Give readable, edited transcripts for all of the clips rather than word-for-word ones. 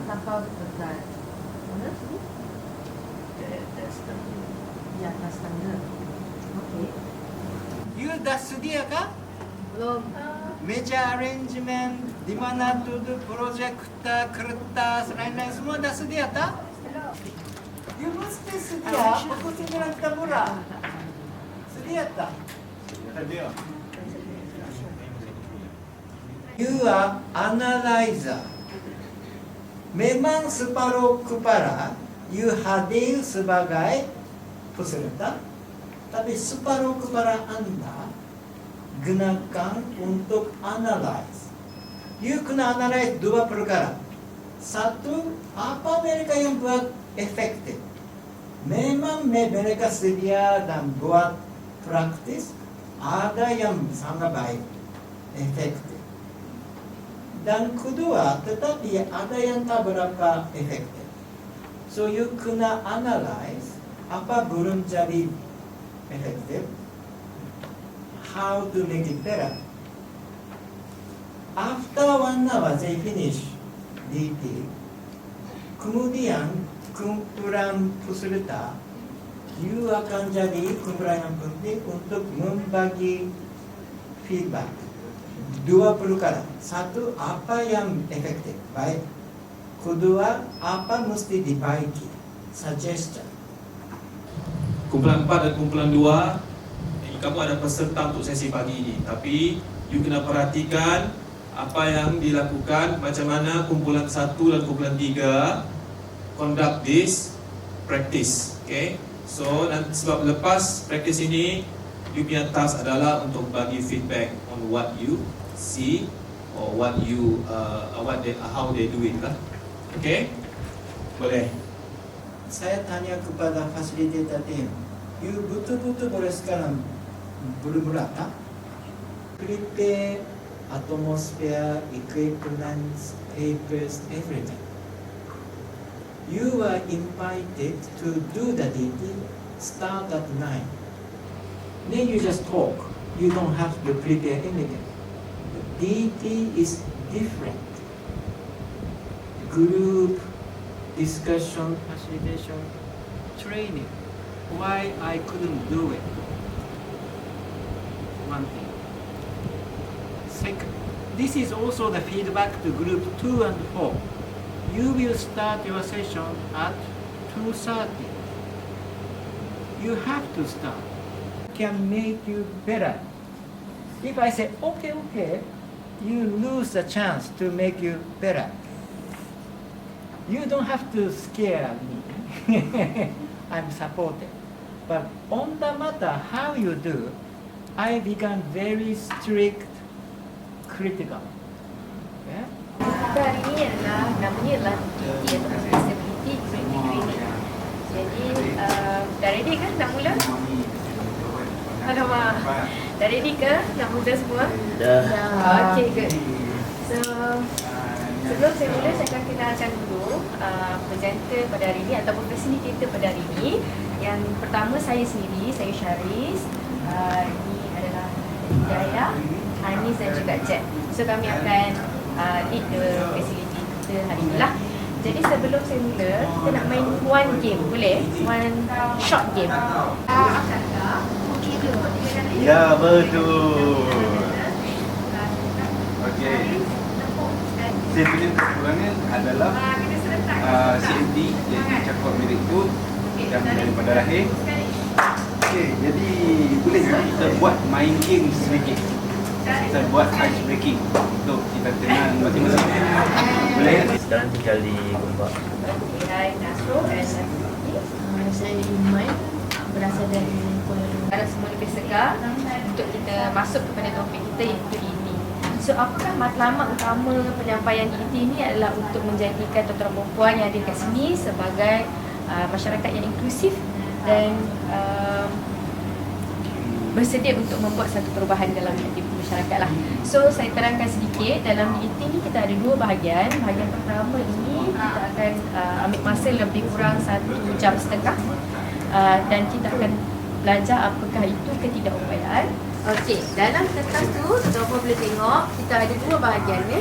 lapar dekat mana sini? Di atas tangga. Okey. You dah sedia kah? Belum. Meja arrangement, di mana duduk projektor, kertas, lain-lain semua dah sedia tak? You mesti sedia. Pukul 9 kita murah. Sedia tak? Sedia. You are analyzer. Memang separuh kepala you hadir sebagai peserta, tapi separuh kepala anda gunakan untuk analyze. You kena analyze dua perkara. Satu, apa mereka yang buat efektif? Memang mereka sedia dan buat praktis, ada yang sangat baik, efektif. Dan kedua, tetapi ada yang tak berapa efektif. So you kena analyze apa belum jadi efektif, how to make it better. After 1 hour they finish DT. Kemudian kumpulan peserta, you akan jadi kumpulan yang penting untuk membagi feedback. Dua perkara. Satu, apa yang efektif, baik. Kedua, apa mesti dibaiki, suggestion. Kumpulan 4 dan kumpulan 2, kamu ada peserta untuk sesi pagi ini. Tapi you kena perhatikan apa yang dilakukan, macam mana kumpulan 1 dan kumpulan 3 conduct this practice. Okay? So, sebab lepas practice ini, you punya task adalah untuk bagi feedback on what you see or what you how they do it lah. Okay? Boleh. Saya tanya kepada fasilitator tim, you betul-betul boleh sekarang bermula tak? Prepare atmosphere, equipment, papers, everything. You are invited to do the DT, start at 9. Then you just talk. You don't have to prepare anything. The DT is different. Group discussion, facilitation, training. Why I couldn't do it? One thing. Second, this is also the feedback to group 2 and 4. You will start your session at 2:30. You have to start. Can make you better. If I say, okay, you lose the chance to make you better. You don't have to scare me. I'm supported. But on the matter how you do, I become very strict, critical. Yeah? Kita hari ini namanya adalah DET atau Disability Training. Jadi dah ready kan nak mula? Alamak, dah ready ke nak mula semua? Dah. Okay, good. So sebelum saya mula, saya akan kenalkan dulu presenter pada hari ini ataupun facilitator pada hari ini. Yang pertama saya sendiri, saya Syaris. Ini adalah Hidayah, Anis dan juga Jet. So kami akan lead the facilitator hari ini lah. Jadi sebelum saya mula, kita nak main one game, boleh? One short game. Apakah okey ke untuk tiga-tiga? Ya, betul. Okey. Saya punya kekurangan adalah CMD, iaitu cakap milik tu yang daripada lahir. Okey, jadi boleh kita buat main game sedikit. Kita buat ice breaking untuk kita kenal masing-masing. Boleh? Sekarang tinggal di Gombak. Hai Nasro dan Saya Iman, berasal dari Kuala Lumpur. harap semua lebih segar untuk kita masuk kepada topik kita iaitu ini. So apakah matlamat utama penyampaian DET ini adalah untuk menjadikan tuan-tuan perempuan yang ada kat sini sebagai masyarakat yang inklusif dan bersedia untuk membuat satu perubahan dalam aktiviti masyarakat lah. So saya terangkan sedikit, dalam DET ni kita ada dua bahagian. Bahagian pertama ini kita akan ambil masa lebih kurang 1.5 jam dan kita akan belajar apakah itu ketidakupayaan, Okey, dalam kertas tu tuan-tuan boleh tengok kita ada dua bahagian ya.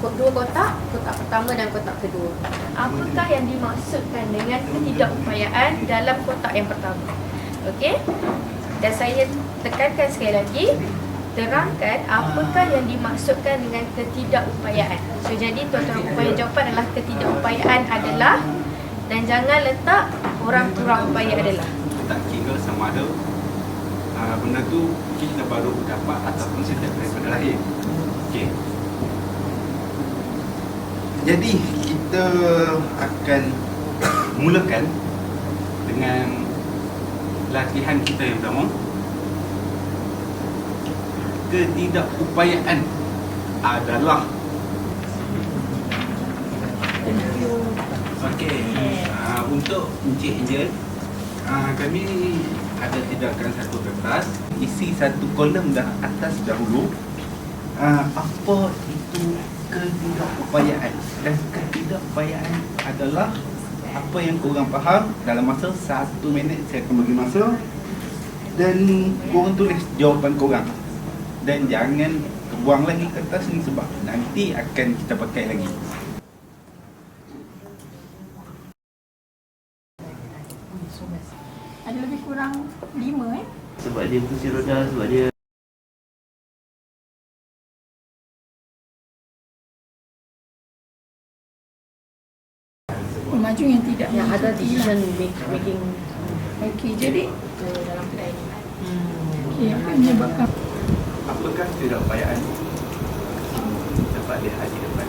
Dua kotak, kotak pertama dan kotak kedua. Apakah yang dimaksudkan dengan ketidakupayaan dalam kotak yang pertama? Okey? Dan saya tekankan sekali lagi, terangkan apakah yang dimaksudkan dengan ketidakupayaan. So jadi tuan-tuan upaya jawapan adalah ketidakupayaan adalah, dan jangan letak orang kurang upaya adalah. Tak kira sama ada benda tu kita baru dapat ataupun sejak daripada lahir. Okey. Jadi kita akan mulakan dengan latihan kita yang pertama. Ketidakupayaan adalah. Okey. Untuk Encik Angel, kami ada tidakkan satu kertas, isi satu kolom dah atas dahulu. Apa itu ketidakupayaan? Dan ketidakupayaan adalah apa yang korang faham dalam masa 1 minit. Saya akan bagi masa dan korang tulis jawapan korang. Dan jangan buang lagi kertas ni sebab nanti akan kita pakai lagi. Ada lebih kurang 5 Sebab dia kursi roda, sebab dia Maju yang tidak Yang ada mengikuti decision lah. making Okey, jadi dalam kedai ni. okey, apa yang menyebabkan Apakah ketidakupayaan? Dapat lihat di depan.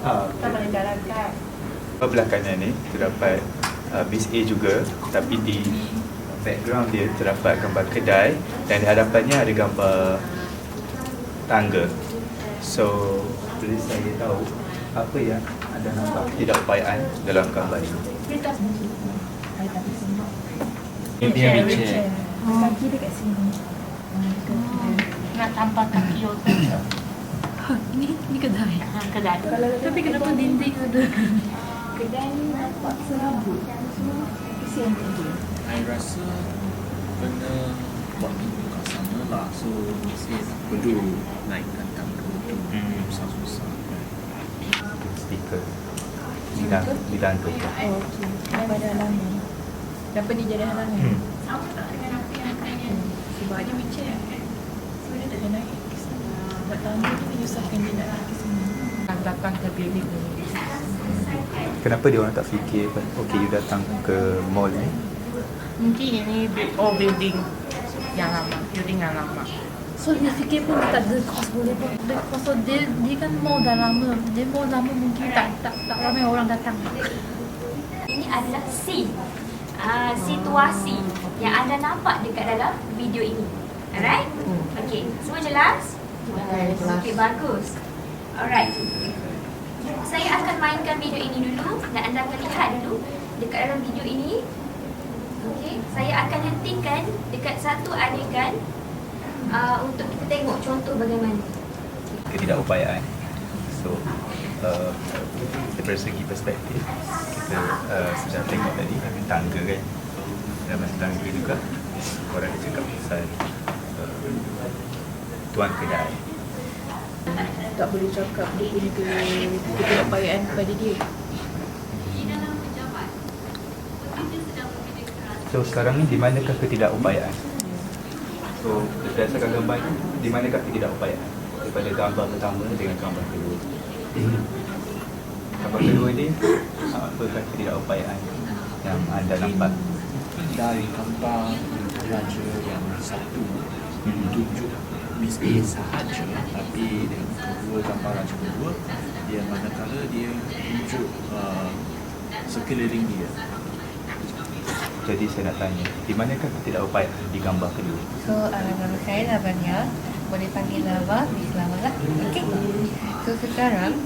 Kita boleh jalankan. Belah kanan ni terdapat Miss A juga, tapi di background dia terdapat gambar kedai dan di hadapannya ada gambar tangga. So, boleh saya tahu apa yang anda nampak ketidakupayaan dalam gambar ini? dia wheelchair. kaki dekat sini? Nak tampal kaki otak. Ini kedai. Kedai. Tapi kenapa dinding ada? Kedai ni nampak serabut. Kesian dia. I rasa kena buat kat sana lah. So saya tak perlu naikkan tangga tu susah-susah. Speaker di tangga tu. Oh, okey. Yang pada halaman. Dapat dia jadi halangan. Sama tak dengan apa yang tanya? Sebab dia wheelchair kan. So dia tak boleh naik ke sana. Buat tangga tu menyusahkan dia nak naik ke sini. Datang ke building ni. Kenapa dia orang tak fikir, okay, you datang ke mall ni? Mungkin ini building yang lama, building yang lama. So dia fikir pun dia tak ada kos boleh pun. So dia kan mall dah lama. Dia mall lama mungkin tak ramai orang datang. Ini adalah scene, situasi yang anda nampak dekat dalam video ini. Alright? Okay, semua jelas? Okay, bagus. Alright. Saya akan mainkan video ini dulu dan anda akan lihat dulu dekat dalam video ini. Okay, saya akan hentikan dekat satu adegan untuk kita tengok contoh bagaimana. Ketidakupayaan. So, dari segi perspektif, kita sedang tengok tadi ada tangga kan. Dalam tangga juga, orang ada cakap pasal tuan kedai. Tak boleh cakap dia punya ketidakupayaan kepada dia. So sekarang ni di manakah ketidakupayaan? So berdasarkan gambar ni, di manakah ketidakupayaan? Daripada gambar pertama dengan gambar kedua. Gambar kedua ni, apakah ketidakupayaan yang anda nampak? Dari gambar raja yang satu tunjuk Miss A sahaja, tapi dengan kedua gambar raja kedua, dia manakala dia tunjuk sekeliling dia. Jadi saya nak tanya, di manakah ketidakupayaan di gambar kedua? So nama saya Lavanya. Boleh panggil Lava, Miss Lava lah. Okay. So sekarang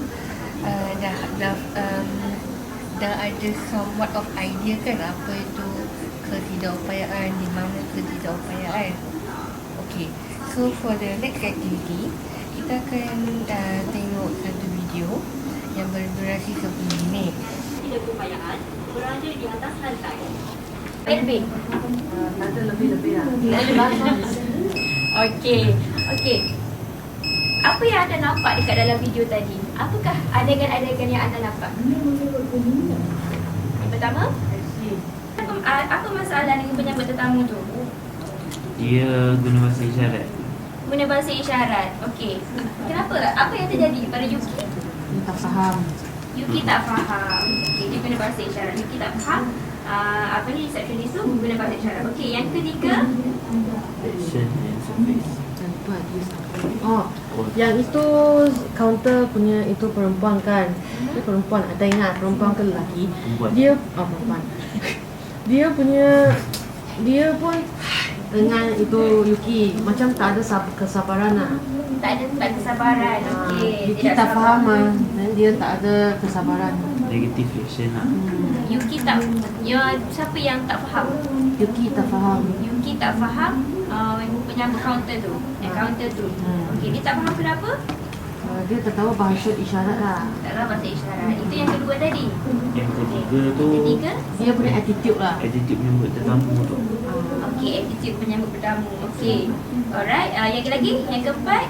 dah ada somewhat of idea kan apa itu ketidakupayaan, di mana ketidakupayaan. Okay. So for the next activity, kita akan tengok satu video yang berdurasi 10 minit. Ketidakupayaan berada di atas lantai. Lebih. Ada lebih-lebih lah. Okey. Apa yang anda nampak dekat dalam video tadi? Apakah adegan-adegan yang anda nampak? Yang pertama, apa masalah dengan penyambut tetamu tu? Dia guna bahasa isyarat. Guna bahasa isyarat. Okey. Kenapa? Apa yang terjadi pada Yuki? Dia tak faham. Yuki tak faham. Okey, dia guna bahasa isyarat. Yuki tak faham. Apa ni receptionist tu guna bahasa isyarat. Okey, yang ketiga, Action and surface. Tempat dia sampai. Oh, yang itu counter punya itu perempuan kan? Dia perempuan. Ada ingat perempuan ke lelaki? Perempuan. Dia perempuan. Dia pun dengan itu Yuki macam tak ada kesabaran lah. tak ada kesabaran. Okey. Yuki tak faham lah. Dan dia tak ada kesabaran. Negative reaction lah. Yuki tak, siapa yang tak faham? Yuki tak faham. Yuki tak faham penyambut counter tu. Counter tu. Okey, dia tak faham kenapa? Dia tak tahu bahasa isyarat lah. Tak tahu bahasa isyarat. Itu yang kedua tadi. Yang ketiga tu Ketiga, Dia punya attitude lah. attitude menyambut tetamu tu. okey, attitude penyambut tetamu. Okey. Alright, yang lagi? Yang keempat,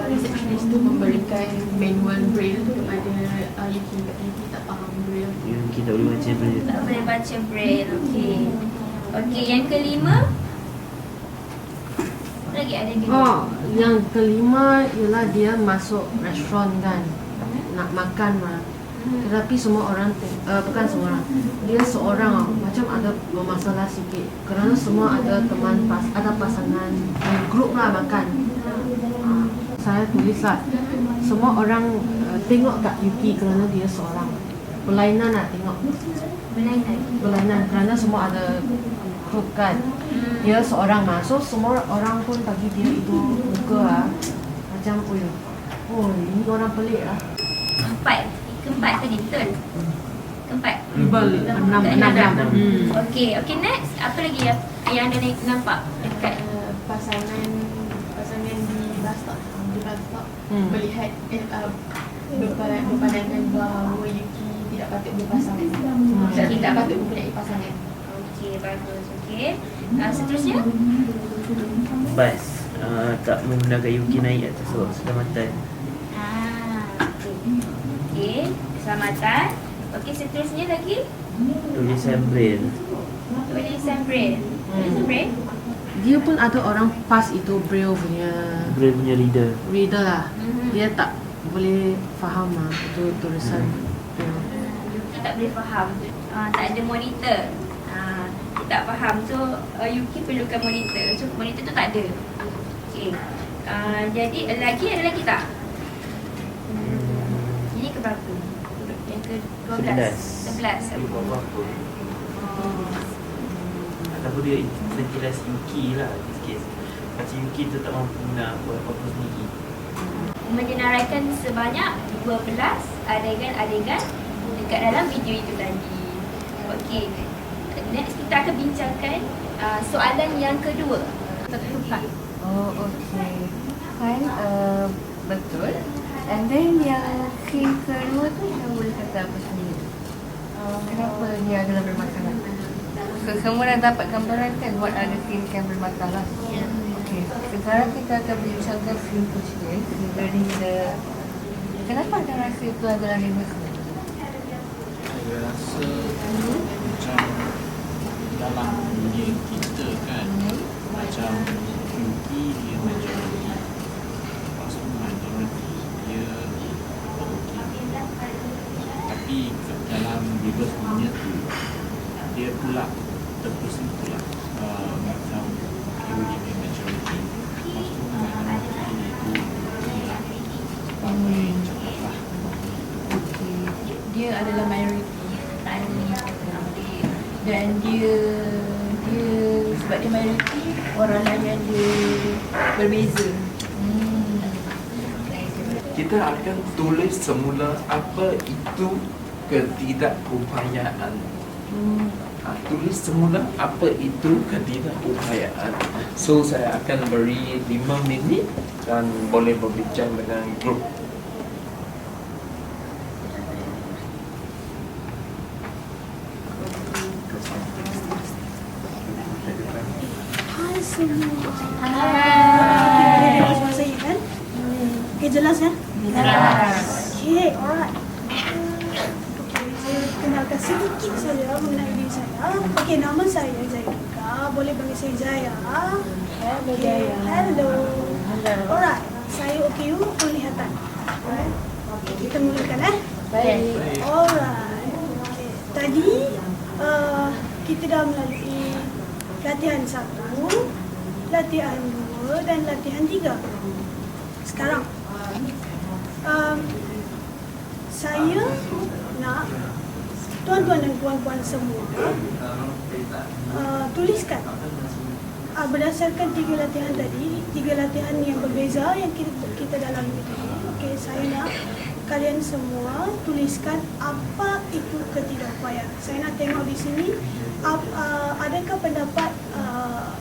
Receptionist tu memberikan manual braille kepada Yuki. Yuki tak faham braille. Kita boleh baca braille. tak boleh baca braille. Okey. Okey, yang kelima, apa lagi ada yang kelima? Yang kelima ialah dia masuk restoran kan, nak makan lah. Tetapi semua orang bukan semua orang, dia seorang macam ada bermasalah sikit kerana semua ada teman ada pasangan grup lah makan. Saya tulis lah, semua orang tengok kat Yuki kerana dia seorang. Berlainan lah tengok. Berlainan kerana semua ada grup kan. Dia seorang lah. So semua orang pun bagi dia itu muka lah. Macam ini orang pelik lah. Keempat tadi, betul? Keempat. Enam. Okey, next. Apa lagi yang anda nampak dekat Pasangan di bus stop. Melihat berpandangan bahawa Yuki tidak patut berpasangan. Tidak patut mempunyai pasangan. Okey, bagus. Okey. Seterusnya, Bas tak membenarkan Yuki naik atas bawah keselamatan. okey, keselamatan. Okey, seterusnya lagi, Tulisan braille. tulisan braille. Tulisan braille. Dia pun ada orang pas itu braille punya reader lah. Dia tak boleh faham lah itu tulisan braille. Yuki tak boleh faham. Tak ada monitor. Tak faham. So Yuki perlukan monitor. So monitor tu tak ada. Okey. Jadi ada lagi tak? Ini ke berapa? Yang ke 12. 11. Apa? Ataupun dia ventilasi Yuki lah sikit. Macam Yuki tu tak mampu nak buat apa-apa sendiri. Menyenaraikan sebanyak 12 adegan-adegan dekat dalam video itu tadi. Okey. Next kita akan bincangkan soalan yang kedua. Tepat. Okay. Fine, betul. And then yang kedua tu saya boleh kata apa sendiri? Kenapa dia adalah bermasalah? So, semua dah dapat gambaran kan what are the things yang bermasalah? Okay. Sekarang kita akan bincangkan simpulnya dari kenapa anda rasa itu adalah reversal? Saya rasa macam dalam dunia kita kan, macam Yuki dia majority, lepas tu minority dia okey. Tapi dalam reverse dunia tu dia pula terpusing pula macam okay, dia majority, lepas tu minority itu pula sebagai cakaplah. Dia adalah minority dan dia sebab dia minority, orang layan dia berbeza. Kita akan tulis semula apa itu ketidakupayaan. Tulis semula apa itu ketidakupayaan. So saya akan beri 5 minit dan boleh berbincang dengan grup. Hai. Jelas ya? Jelas. Okay, alright. Saya kenalkan sedikit saja mengenai diri saya. Okay, nama saya Zaidika. Boleh panggil saya Zaya. Hello, Okay, Jaya. hello. Alright, saya OKU penglihatan. Alright. Okay, kita mulakan Baik. Alright. Okay. Tadi kita dah melalui latihan 1, latihan 2 dan latihan 3. Sekarang saya nak tuan-tuan dan puan-puan semua tuliskan berdasarkan 3 latihan tadi, 3 latihan yang berbeza yang kita dalami tadi. Okey, saya nak kalian semua tuliskan apa itu ketidakupayaan. Saya nak tengok di sini adakah pendapat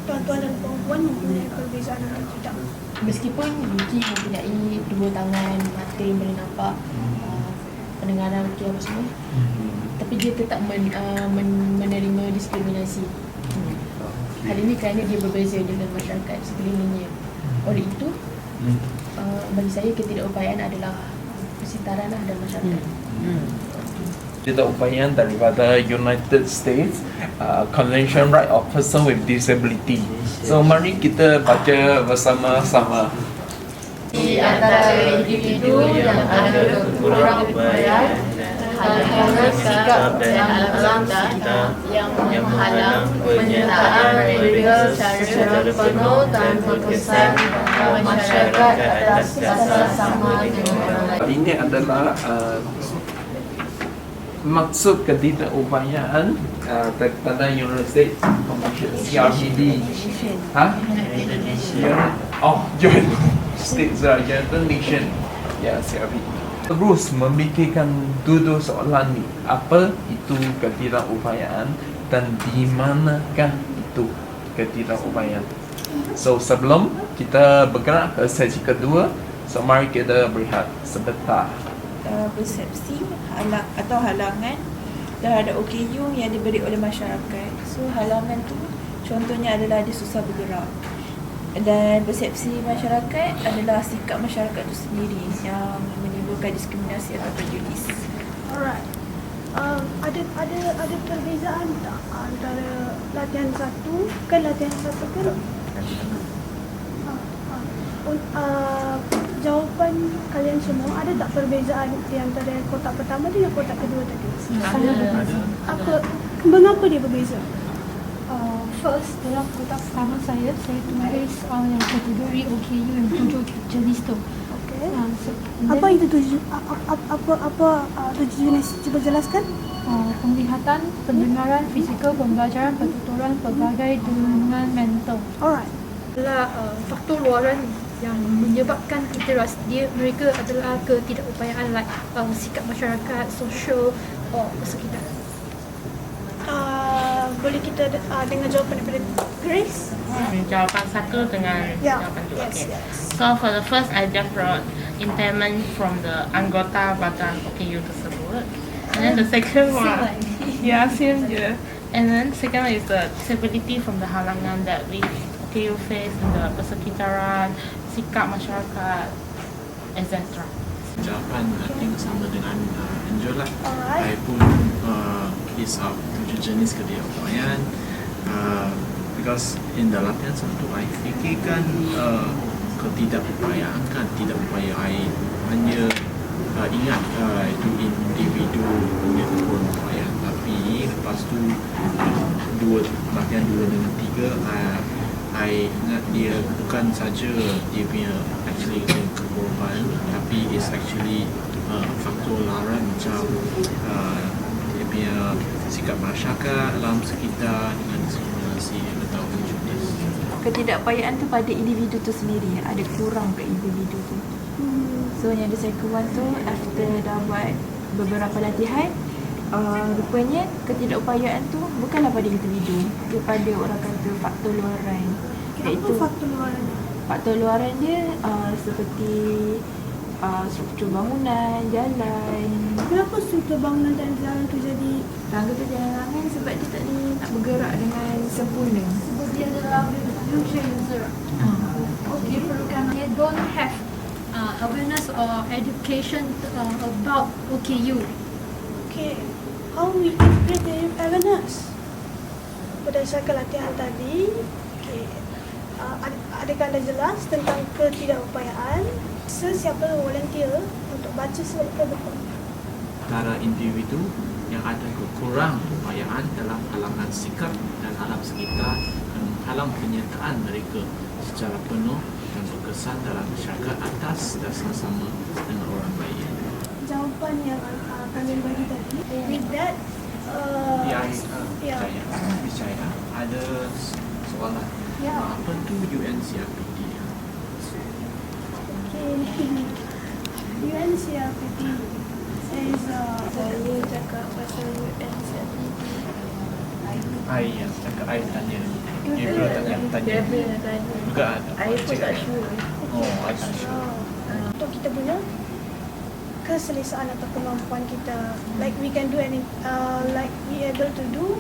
tuan-tuan dan puan-puan mempunyai perbezaan atau tidak. Meskipun Yuki mempunyai 2 tangan, mata yang boleh nampak, pendengaran okey apa semua, tapi dia tetap menerima diskriminasi. Hal ini kerana dia berbeza dengan masyarakat sekelilingnya. Oleh itu, bagi saya ketidakupayaan adalah persekitaran dan masyarakat. Ketidakupayaan daripada United States Convention Right of Person with Disability. So mari kita baca bersama-sama. Di antara individu yang ada kurang upaya, hal-hal sikap dan alam sekitar yang menghalang penyertaan mereka secara penuh dan berkesan masyarakat atas dasar sama dengan orang lain. Ini adalah maksud ketidakupayaan daripada United States Convention CRPD. United States United Nation. Ya, CRPD. Terus memikirkan dua soalan ni. Apa itu ketidakupayaan dan di manakah itu ketidakupayaan? So sebelum kita bergerak ke sesi kedua, so mari kita berehat sebentar. Persepsi atau halangan terhadap OKU yang diberi oleh masyarakat. So halangan tu contohnya adalah dia susah bergerak. Dan persepsi masyarakat adalah sikap masyarakat itu sendiri yang menimbulkan diskriminasi atau prejudis. Alright. Ada perbezaan tak antara latihan 1 kan latihan 1 kan? Jawapan kalian semua ada tak perbezaan di antara kotak pertama dan kotak kedua tadi? Ada. Mengapa dia berbeza? First, dalam kotak pertama saya tulis yang kategori OKU yang 7 jenis tu. Okay. Apa itu tujuh? Apa tujuh jenis? Cuba jelaskan. Penglihatan, pendengaran, fizikal, pembelajaran, pertuturan, pelbagai dengan mental. Alright. Adalah faktor luaran yang menyebabkan kita rasa mereka adalah ketidakupayaan like sikap masyarakat, sosial, sekitar. Boleh kita dengar jawapan daripada Grace? Jawapan 1 dengan jawapan 2. Yes, Okay. yes. So for the first, I just wrote impairment from the anggota badan OKU tersebut. And then the second one, same je. And then second one is the disability from the halangan that we OKU face in the persekitaran, sikap masyarakat, etc. Jawapan I think sama dengan Angel lah. I pun list out 7 jenis ketidakupayaan because in the latihan 1 I fikirkan ketidakupayaan kan tidak upaya I hanya ingat itu individu punya kekurangan upayaan, tapi lepas tu latihan 2 dengan 3 I ingat dia bukan saja dia punya actually kekurangan, tapi is actually faktor laran macam dia punya sikap masyarakat alam sekitar dengan diskriminasi atau prejudis. Ketidakupayaan tu pada individu tu sendiri, ada kurang ke individu tu. So yang di second tu after dah buat beberapa latihan, rupanya ketidakupayaan tu bukanlah pada individu, dia pada orang kata faktor luaran. Apa faktor luaran? Faktor luaran dia seperti struktur bangunan, jalan. Kenapa struktur bangunan dan jalan tu jadi tangga tu jalan sebab dia tak boleh nak bergerak dengan sempurna. Sebab dia adalah wheelchair user. Okay, perlukan dia don't have awareness or education about OKU. Okay, how we can create the awareness? Berdasarkan latihan tadi, okay, adakah anda jelas tentang ketidakupayaan? Sesiapa volunteer untuk baca surat betul? Antara individu yang ada kekurang upayaan dalam halangan sikap dan alam sekitar dan menghalang penyertaan mereka secara penuh dan berkesan dalam masyarakat atas dan sama-sama dengan orang lain. Jawapan yang kami bagi tadi, with that, Bicara ada soalan. Apa tu UNCRPD? UNCRPD is saya cakap pasal UNCRPD. Yang cakap tanya. Gabriel tanya. Juga ada. I pun tak sure. I tak sure. Untuk kita punya keselesaan atau kemampuan kita, like we can do any, like we able to do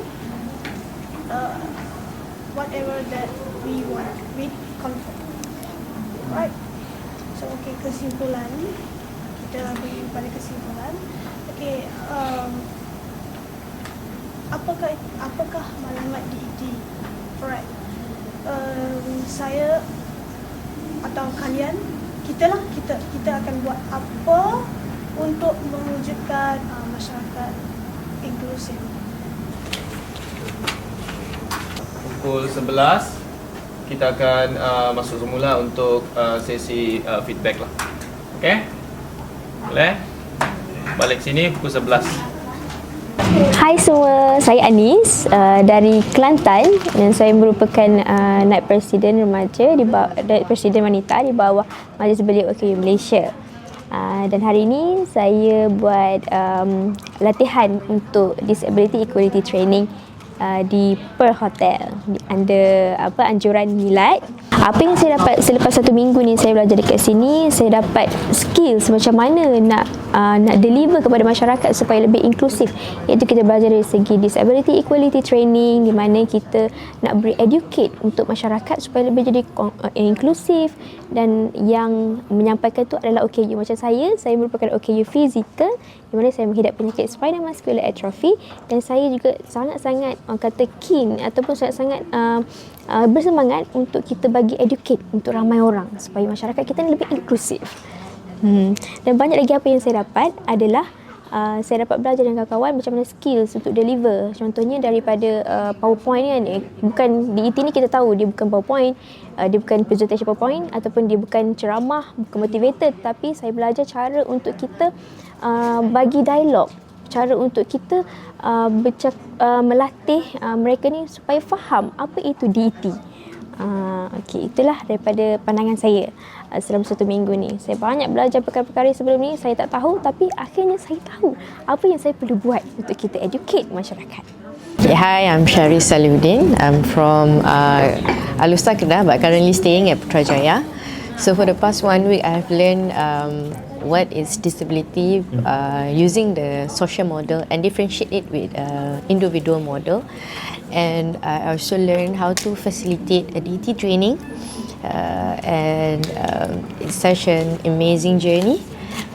whatever that we want with comfort, right? So okay, kesimpulan kita beri pada kesimpulan. Okay, apakah maklumat DET? Alright, saya atau kalian, kita akan buat apa untuk mewujudkan masyarakat inklusif. Pukul 11 kita akan masuk semula untuk sesi feedback lah. Okey? Boleh? Balik sini pukul 11. Hai semua, saya Anis dari Kelantan dan saya merupakan naib presiden remaja naib presiden wanita di bawah Majlis Belia OKU Malaysia. Dan hari ini saya buat latihan untuk Disability Equality Training di Pearl Hotel under anjuran Milad. Apa yang saya dapat selepas 1 minggu ni saya belajar dekat sini, saya dapat skills macam mana nak deliver kepada masyarakat supaya lebih inklusif. Iaitu kita belajar dari segi disability equality training, di mana kita nak beri educate untuk masyarakat supaya lebih jadi inklusif, dan yang menyampaikan tu adalah OKU. Macam saya merupakan OKU fizikal, di mana saya menghidap penyakit spinal muscular atrophy, dan saya juga sangat-sangat kata keen ataupun sangat-sangat bersemangat untuk kita bagi educate untuk ramai orang supaya masyarakat kita ni lebih inklusif. Dan banyak lagi apa yang saya dapat adalah saya dapat belajar dengan kawan-kawan macam mana skills untuk deliver. Contohnya daripada PowerPoint kan, bukan DET ni kita tahu dia bukan PowerPoint, dia bukan presentation PowerPoint ataupun dia bukan ceramah, bukan motivator, tapi saya belajar cara untuk kita bagi dialog, cara untuk kita melatih mereka ni supaya faham apa itu DET. Okey, itulah daripada pandangan saya selama 1 minggu ni. Saya banyak belajar perkara-perkara sebelum ni saya tak tahu, tapi akhirnya saya tahu apa yang saya perlu buat untuk kita educate masyarakat. Okay, hi, I'm Syari Salihuddin. I'm from Alusta Kedah but currently staying at Putrajaya. So for the past 1 week I have learned what is disability using the social model and differentiate it with individual model. And I also learned how to facilitate a DET training, and it's such an amazing journey,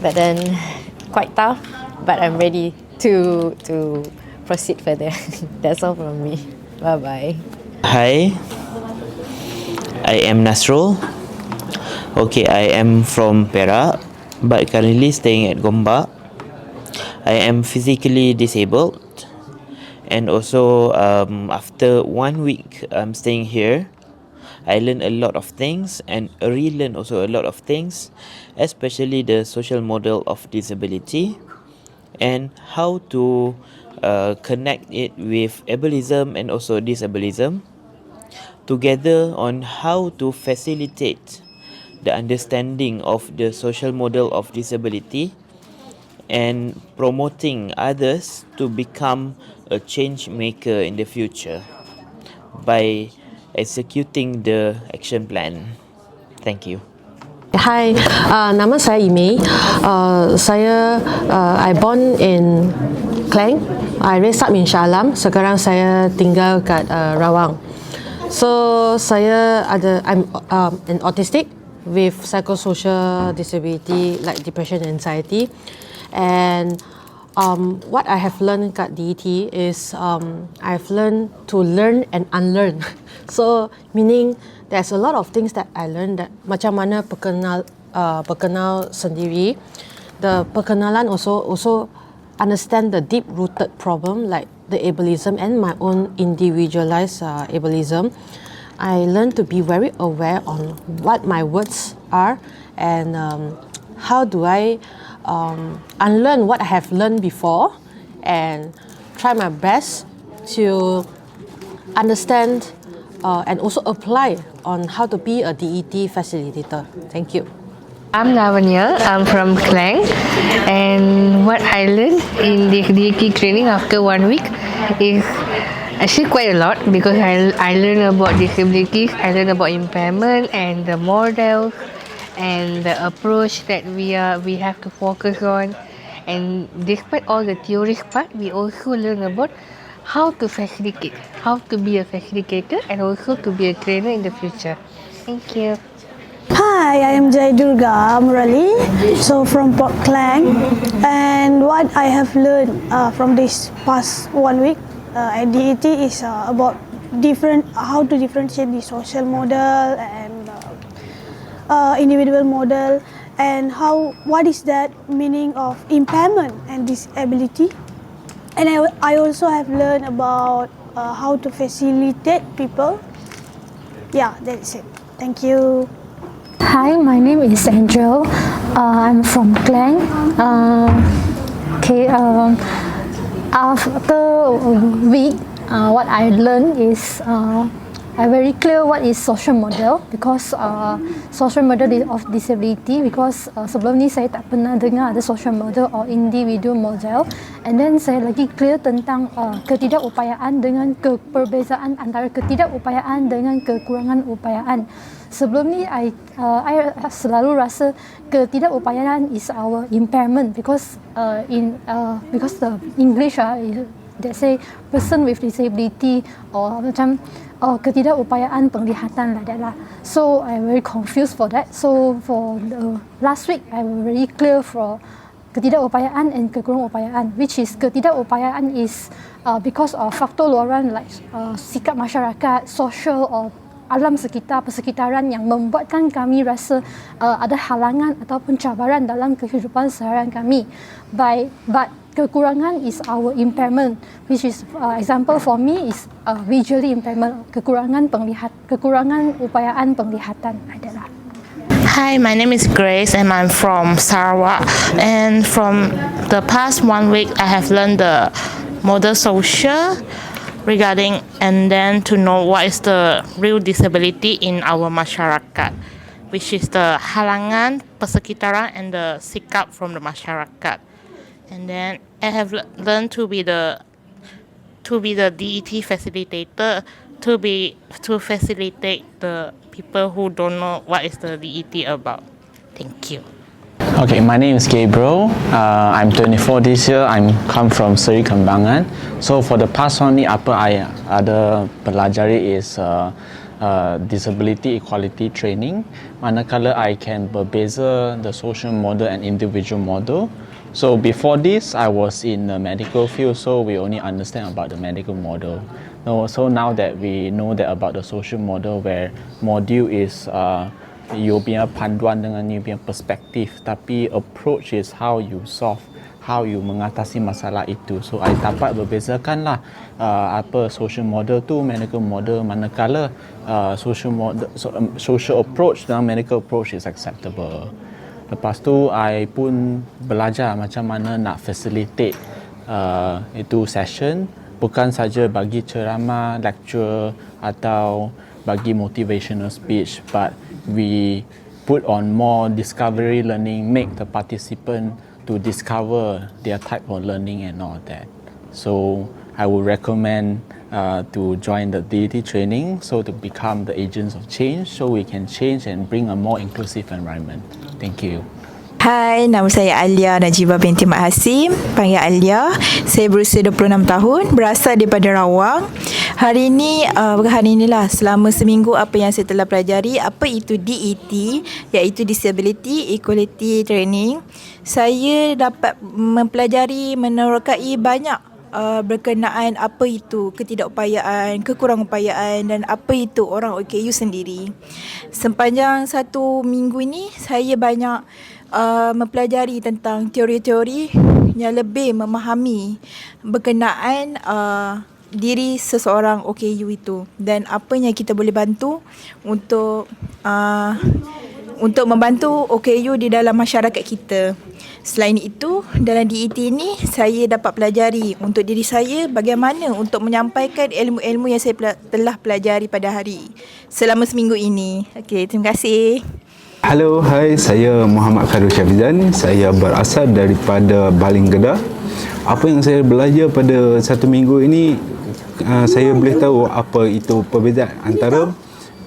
but then quite tough, but I'm ready to proceed further. That's all from me. Bye bye. Hi, I am Nasrul. Okay, I am from Perak but currently staying at Gombak. I am physically disabled, and also after 1 week staying here, I learned a lot of things and relearned also a lot of things, especially the social model of disability and how to connect it with ableism and also disableism together on how to facilitate the understanding of the social model of disability and promoting others to become a change maker in the future by executing the action plan. Thank you. Hai, nama saya Ime. I born in Klang. I raised up in Shah Alam. Sekarang saya tinggal kat Rawang. So I'm an autistic. with psychosocial disability like depression and anxiety. And what I have learned at DET is I've learned to learn and unlearn. So meaning there's a lot of things that I learned that macam mana perkenal sendiri. The perkenalan also understand the deep-rooted problem like the ableism and my own individualized ableism. I learned to be very aware on what my words are and how do I unlearn what I have learned before and try my best to understand and also apply on how to be a DET facilitator. Thank you. I'm Lavanya, I'm from Klang, and what I learned in the DET training after 1 week is actually quite a lot because I learned about disabilities, I learned about impairment and the models and the approach that we have to focus on. And despite all the theory part, we also learn about how to facilitate, how to be a facilitator and also to be a trainer in the future. Thank you. Hi, I am Jai Durga Murali, so from Port Klang, and what I have learned from this past 1 week at DET is about how to differentiate the social model and individual model, and what is that meaning of impairment and disability. And I also have learned about how to facilitate people. Yeah, that's it. Thank you. Hi, my name is Angel. I'm from Klang. After a week, what I learned is I'm very clear what is social model because social model of disability because sebelum ni saya tak pernah dengar ada social model or individual model, and then saya lagi clear tentang ketidakupayaan dengan perbezaan antara ketidakupayaan dengan kekurangan upayaan. Sebelum ni I selalu rasa ketidakupayaan is our impairment because because the English they say person with disability or macam ketidakupayaan penglihatan like that lah. So I'm very confused for that. So for the last week I'm very clear for ketidakupayaan and kekurangan upayaan, which is ketidakupayaan is because of faktor luaran like sikap masyarakat, social or alam sekitar, persekitaran yang membuatkan kami rasa ada halangan ataupun cabaran dalam kehidupan seharian kami. But kekurangan is our impairment, which is example for me is visually impairment, kekurangan upayaan penglihatan adalah. Hi, my name is Grace and I'm from Sarawak, and from the past 1 week I have learned the model social regarding and then to know what is the real disability in our masyarakat, which is the halangan, persekitaran and the sikap from the masyarakat. And then I have learned to be the DET facilitator to facilitate the people who don't know what is the DET about. Thank you. Okay, my name is Gabriel. I'm 24 this year. I'm come from Seri Kembangan. So for the past 1 week, apa I ada pelajari is disability equality training. Manakala I can berbeza the social model and individual model. So before this, I was in the medical field, so we only understand about the medical model. So now that we know that about the social model, where module is you punya panduan dengan you punya perspektif, tapi approach is how you solve, how you mengatasi masalah itu. So I dapat berbezakan lah apa social model tu, medical model, manakala social approach dan medical approach is acceptable. Lepas tu I pun belajar macam mana nak facilitate itu session, bukan saja bagi ceramah, lecture atau bagi motivational speech, but we put on more discovery learning, make the participant to discover their type of learning and all that. So I would recommend to join the DET training, so to become the agents of change, so we can change and bring a more inclusive environment. Thank you. Hai, nama saya Alia Najibah binti Mat Hasim, panggil Alia. Saya berusia 26 tahun, berasal daripada Rawang. Hari ini selama seminggu apa yang saya telah pelajari, apa itu DET, iaitu Disability Equality Training. Saya dapat mempelajari, menerokai banyak berkenaan apa itu ketidakupayaan, kekurangupayaan dan apa itu orang OKU sendiri. Sepanjang 1 minggu ini saya banyak mempelajari tentang teori-teori yang lebih memahami berkenaan diri seseorang OKU itu dan apa yang kita boleh bantu untuk membantu OKU di dalam masyarakat kita. Selain itu, dalam DET ini saya dapat pelajari untuk diri saya bagaimana untuk menyampaikan ilmu-ilmu yang saya telah pelajari pada hari selama seminggu ini. Okey, terima kasih. Halo, hai, saya Muhammad Khairul Syafizan. Saya berasal daripada Baling Kedah. Apa yang saya belajar pada 1 minggu ini, saya boleh tahu apa itu perbezaan antara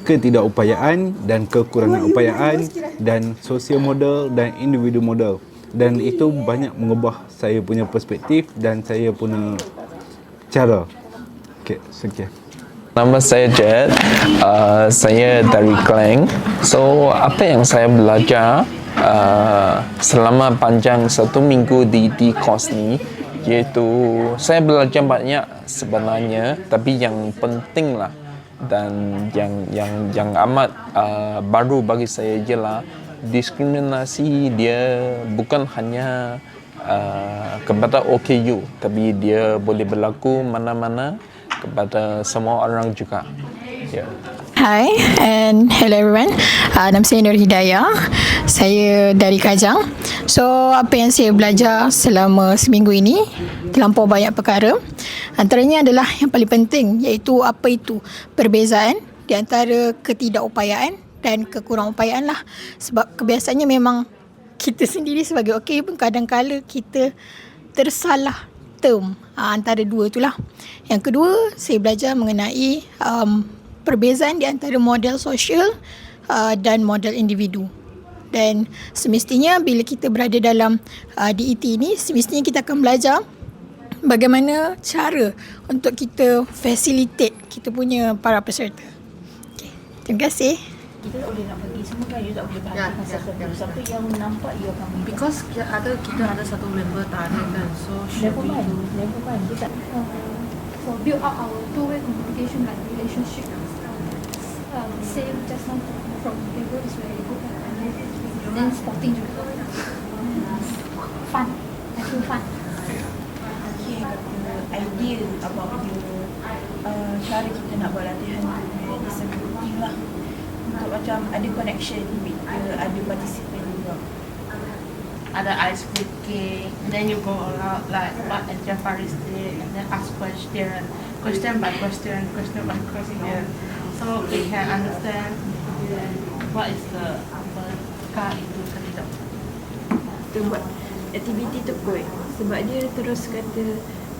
ketidakupayaan dan kekurangan upayaan dan sosial model dan individu model. Dan itu banyak mengubah saya punya perspektif dan saya punya cara. Okey, sekian. Nama saya Jet, saya dari Klang. So, apa yang saya belajar selama panjang 1 minggu di course ni, iaitu saya belajar banyak sebenarnya, tapi yang penting lah dan yang amat baru bagi saya ialah diskriminasi dia bukan hanya kepada OKU, tapi dia boleh berlaku mana-mana kepada semua orang juga. Yeah. Hi and hello everyone. Nama saya Nur Hidayah. Saya dari Kajang. So, apa yang saya belajar selama seminggu ini, terlampau banyak perkara. Antaranya adalah yang paling penting, iaitu apa itu perbezaan di antara ketidakupayaan dan kekurangupayaan lah. Sebab kebiasaannya memang kita sendiri sebagai OKU pun kadang-kala kita tersalah term antara dua itulah. Yang kedua, saya belajar mengenai perbezaan di antara model sosial dan model individu. Dan semestinya bila kita berada dalam DET ini, semestinya kita akan belajar bagaimana cara untuk kita facilitate kita punya para peserta. Okay. Terima kasih. Kita tak boleh nak pergi semua kan, you tak boleh bahagi pasal siapa yang nampak you akan minta. Because kita ada satu member tak ada kan, so never mind, kita for build up our two-way communication like relationship. Same just now from people is very good. Then sporting juga. Fun. I feel fun. Okay, idea about you, cara kita nak buat latihan disability lah. Untuk macam ada connection with ada participant juga. Ada ice breaking, then you go around like what Jafari did, and then ask question by question. So we can understand what is the apakah itu tidak. Kita buat aktiviti tu kot sebab dia terus kata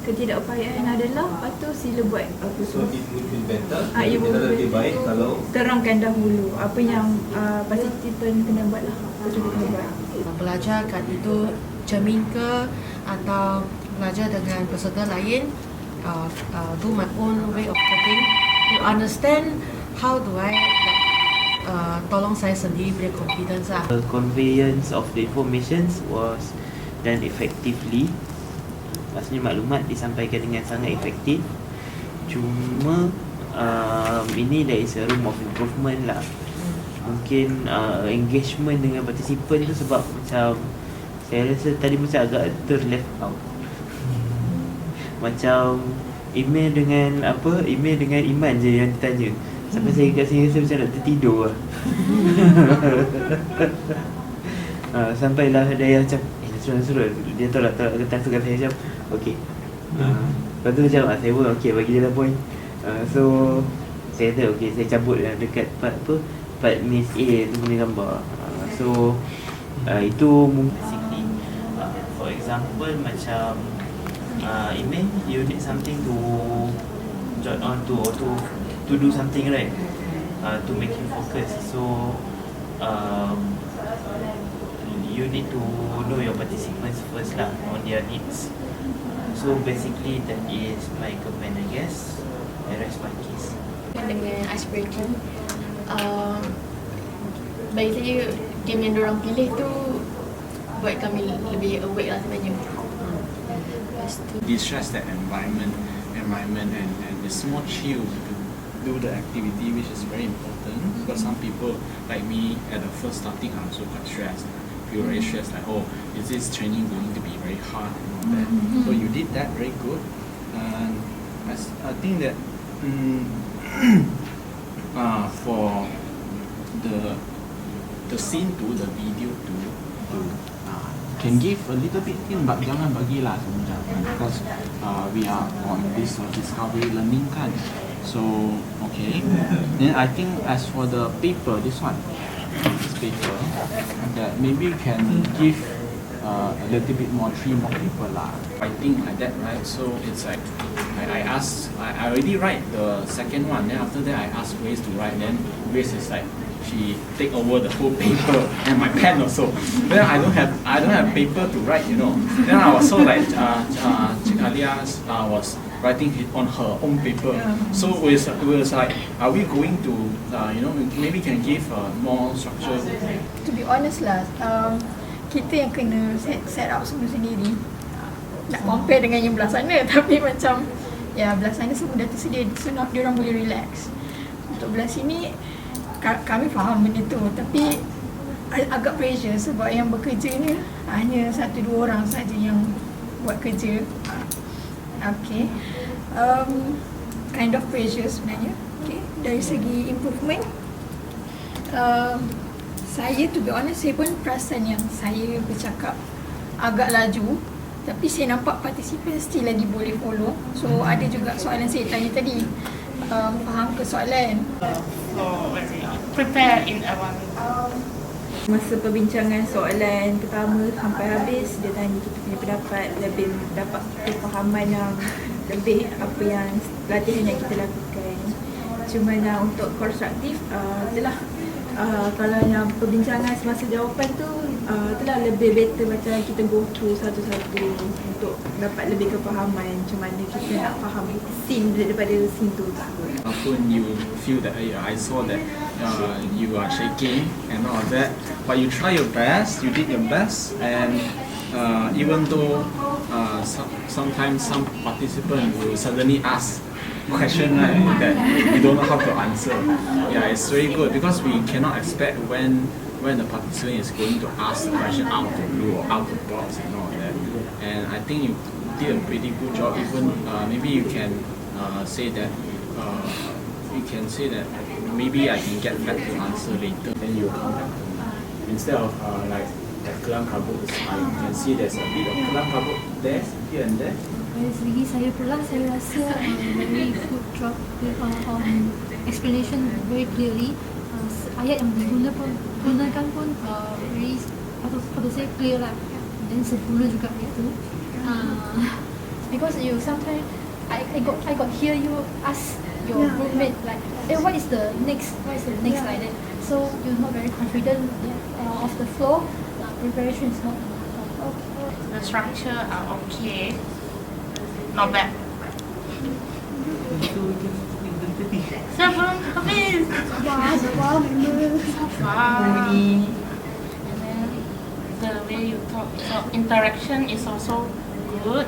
ketidakupayaan adalah, lepas tu sila buat apa tu. So it would be better, It would be lebih baik kalau terangkan dahulu apa yang participant kena buat lah, apa tu dia kena buat. Belajar kat itu cermin ke atau belajar dengan peserta lain, do my own way of coping to understand how do I tolong saya sendiri punya confidence lah. The conveyance of the information was done effectively. Maksudnya maklumat disampaikan dengan sangat efektif. Cuma ini there is a room of improvement lah. Mungkin engagement dengan participant tu sebab macam saya rasa tadi macam agak terleft out. Macam email dengan Iman je yang ditanya. Sampai saya kat sini rasa macam nak tertidur lah. Sampailah ada yang macam suruh dia tolak katakan saya macam okey. Lepas tu macam saya pun okey bagi dia lah point. So saya kata okey saya cabut dekat part Miss A tu punya gambar. So itu basically for example macam email you need something to jot on to or to do something, right? To make you focus. So you need to know your participants first lah on their needs. So basically that is my comment, I guess. I rest my case. Dengan aspirasi, bagi saya game yang diorang pilih tu buat kami lebih awake lah sebenarnya. Lepas tu distress that environment and it's more chill to do the activity, which is very important because some people like me at the first starting I'm also quite stressed. Feel very stressed like, oh, is this training going to be very hard and all that. So you did that very good, and I think that for the scene to the video to can give a little bit hint, but jangan bagilah semua because we are on this discovery learning kan. So okay, then I think as for the paper, this paper, that maybe you can give a little bit more, 3 more paper lah. I think like that, right? So it's like I already write the second one, then after that I asked Grace to write, then Grace is like she take over the whole paper and my pen also. Then I don't have paper to write, you know. Then I was so like Alia was writing it on her own paper. So it was like, are we going to maybe can give more structure? To be honest lah, kita yang kena set up semua sendiri. Nak compare dengan yang belah sana, tapi macam ya belah sana semua dah tersedia, so diorang boleh relax. Untuk belah sini kami faham benda tu, tapi agak pressure sebab yang bekerja ni hanya 1-2 orang saja yang buat kerja. Okay, kind of pressure sebenarnya. Okay, dari segi improvement, saya to be honest, saya pun perasan yang saya bercakap agak laju, tapi saya nampak participant still lagi boleh follow. So ada juga soalan saya tanya tadi, faham ke soalan? Prepare in awal. Masa perbincangan soalan pertama sampai habis, dia tanya kita punya pendapat, lebih dapat kefahaman yang lebih apa yang latihan yang kita lakukan. Cuma untuk konstruktif, itulah kalau yang perbincangan semasa jawapan tu itulah lebih better macam kita go through satu-satu untuk dapat lebih kefahaman macam mana kita nak faham scene daripada scene tu. Often you feel that I saw that you are shaking and all of that, but you try your best, you did your best, and even though sometimes some participant will suddenly ask question that we don't know how to answer. Yeah, it's very good because we cannot expect when the participant is going to ask the question out of the blue or out of the box and all that. And I think you did a pretty good job. Even maybe you can say that maybe I can get back to answer later. Then you come back to me instead of like that kelam kabut. I can see there's a bit of kelam kabut there, here and there. Dari segi saya pula, saya rasa very good job with explanation very clearly. Ayat yang digunakan pun very how to say clear lah, dan sepuluh juga ayat tu. Because you sometimes I got hear you ask your roommate like, what is the next like that. So you're not very confident of the flow. Preparation is not okay. The structure are okay. Not bad. Sebelum habis. Sabar. And then the way you talk, interaction is also good.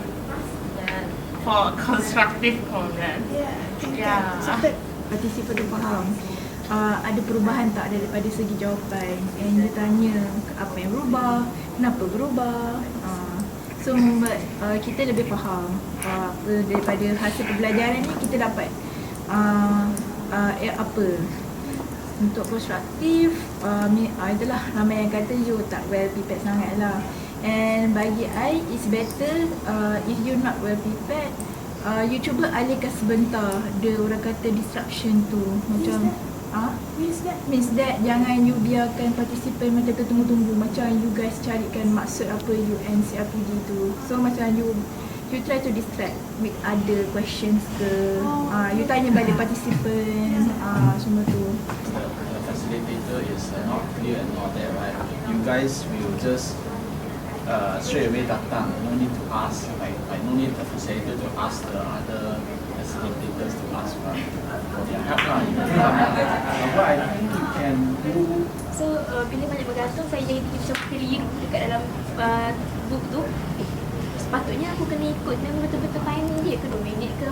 And for constructive comment. Yeah. Participant dia faham ada perubahan tak daripada segi jawapan, and dia tanya apa yang berubah, kenapa berubah. So kita lebih faham daripada hasil pembelajaran ni kita dapat apa untuk konstruktif. Itulah ramai yang kata you tak well prepared sangat lah, and bagi I it's better if you not well prepared, you cuba alihkan sebentar dia orang kata disruption tu, macam means that jangan you biarkan participant macam tertunggu-tunggu, macam you guys carikan maksud apa UN CRPD tu. So macam you try to distract with other questions ke, you tanya balik participant, semua tu. The facilitator is not clear and all that, right? you guys will just straight away datang. No need to ask, like no need the facilitator to ask the other facilitators to ask for their help lah. What I think you can do. So bila banyak bergantung, saya jadi macam keliru dekat dalam book tu. Sepatutnya aku kena ikut dan betul-betul timing dia ke 2 minit ke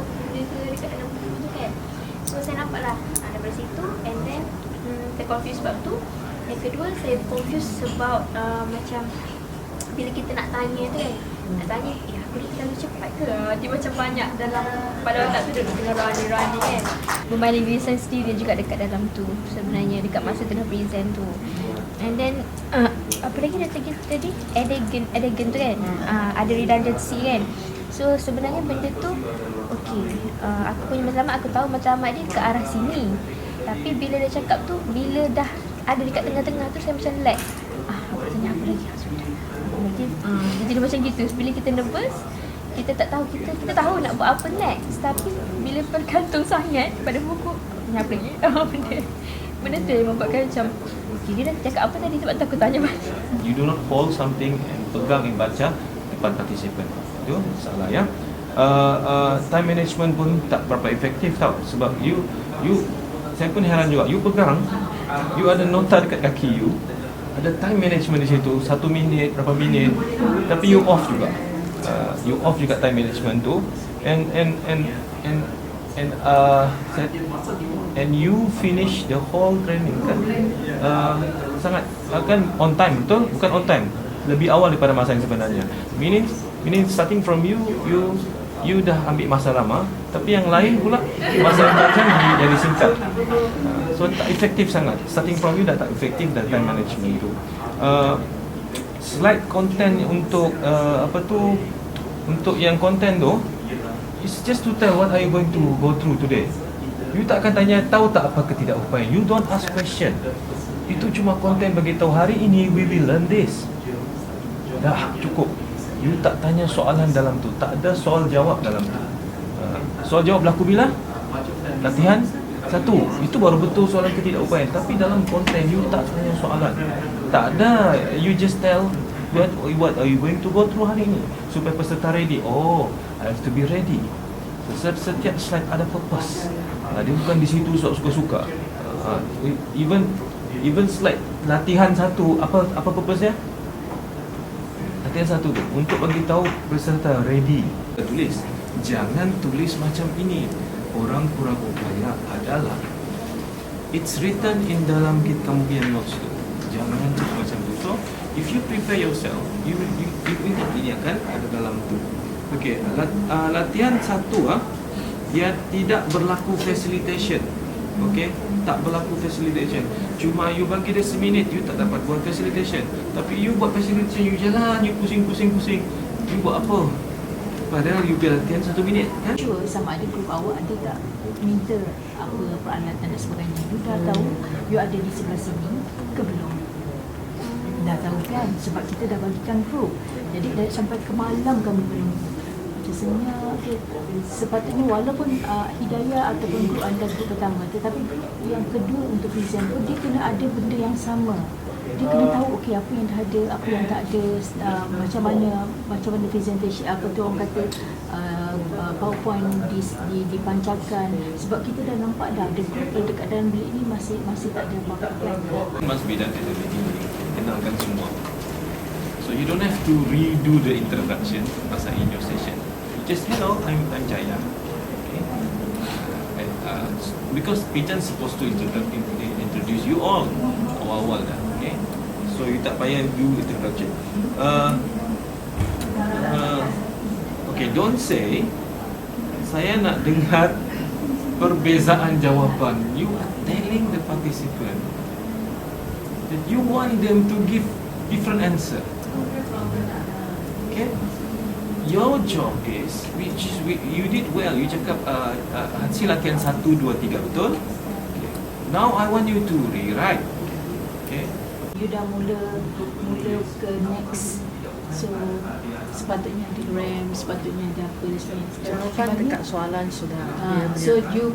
dekat dalam buku tu kan. So saya nampak lah daripada situ, and then terconfuse sebab tu. Yang kedua, saya confuse sebab macam bila kita nak tanya tu kan, nak tanya, aku ni terlalu cepat ke? Dia macam banyak dalam pada otak tu, dia tengah running kan. Berbanding diri saya sendiri juga dekat dalam tu sebenarnya, dekat masa tengah present tu. And then apa lagi nak tadi? Elegant tu kan, ada redundancy kan. So sebenarnya benda tu okay, aku punya matlamat, aku tahu matlamat dia ke arah sini. Tapi bila dia cakap tu, bila dah ada dekat tengah-tengah tu, saya macam lag. Aku tanya apa lagi? Jadi dia macam gitu. Bila kita nervous, kita tak tahu, kita tahu nak buat apa next. Tapi bila bergantung sangat pada buku, ni apa lagi? Benda tu yang membuatkan macam okay, dia dah cakap apa tadi, sebab tu aku tanya balik. You do not hold something and pegang yang baca depan partisipan. Itu salah ya. Time management pun tak berapa efektif tau. Sebab you saya pun heran juga. You pegang, you ada nota dekat kaki you, ada time management di situ, 1 minit, berapa minit, tapi you off juga. You off juga time management tu, and you finish the whole training kan. Sangat kan on time, betul? Bukan on time, lebih awal daripada masa yang sebenarnya. Meaning starting from you dah ambil masa lama, tapi yang lain pula masa yang datang jadi singkat. So tak efektif sangat. Starting from you dah tak efektif dan time management tu. Slide content untuk untuk yang content tu, it's just to tell what are you going to go through today. You tak akan tanya tahu tak apa ketidakupayaan. You don't ask question. Itu cuma konten bagi tahu hari ini we will learn this. Dah cukup. You tak tanya soalan dalam tu, tak ada soal jawab dalam tu. Soal jawab berlaku bila? Latihan 1. Itu baru betul soalan ketidakupayaan. Tapi dalam konten you tak tanya soalan. Tak ada. You just tell what are you going to go through hari ini, supaya peserta ready. Oh, I have to be ready. Setiap slide ada purpose. Dia bukan di situ suka-suka. Even slide latihan 1, apa purpose dia? Latihan 1 tu untuk bagi tahu peserta ready. Tulis, jangan tulis macam ini. Orang kurang upaya adalah it's written in dalam kamu punya notes tu. Jangan tulis macam tu. So, if you prepare yourself, you ingat ini akan ada dalam tu. Okay, latihan 1 dia tidak berlaku facilitation. Okay, tak berlaku facilitation. Cuma you bagi dia seminit, you tak dapat buat facilitation. Tapi you buat facilitation, you jalan, you pusing. You buat apa? Padahal you latihan 1 minit kan? Sure, sama ada grup awak ada tak minta apa peralatan dan sebagainya. You dah tahu you ada di sebelah sini ke belum? Dah tahu kan? Sebab kita dah bagikan grup. Jadi sampai ke malam kami belum. Biasanya sepatutnya walaupun Hidayah ataupun grup anda grup pertama, tetapi grup yang kedua untuk present pun dia kena ada benda yang sama. Dia kena tahu okey apa yang dah ada, apa yang tak ada, macam mana presentation, apa tu orang kata PowerPoint dipancarkan. Sebab kita dah nampak dah ada grup dekat dalam bilik ni masih tak ada apa-apa plan. Must be done at the beginning. Kenalkan semua. So you don't have to redo the introduction masa in your session. Just hello, I'm Jaya. Okay. Because Pijan supposed to introduce you all awal-awal dah. Okay. So you tak payah do introduction. Okay, don't say saya nak dengar perbezaan jawapan. You are telling the participant that you want them to give different answer. Okay. Your job is, you did well. You cakap hasil latihan 1, 2, 3, betul? Okay. Now I want you to rewrite. Okay. You dah mula ke next. So sepatutnya ada RAM, sepatutnya ada apa dan sebagainya. Jawapan dekat soalan sudah. So you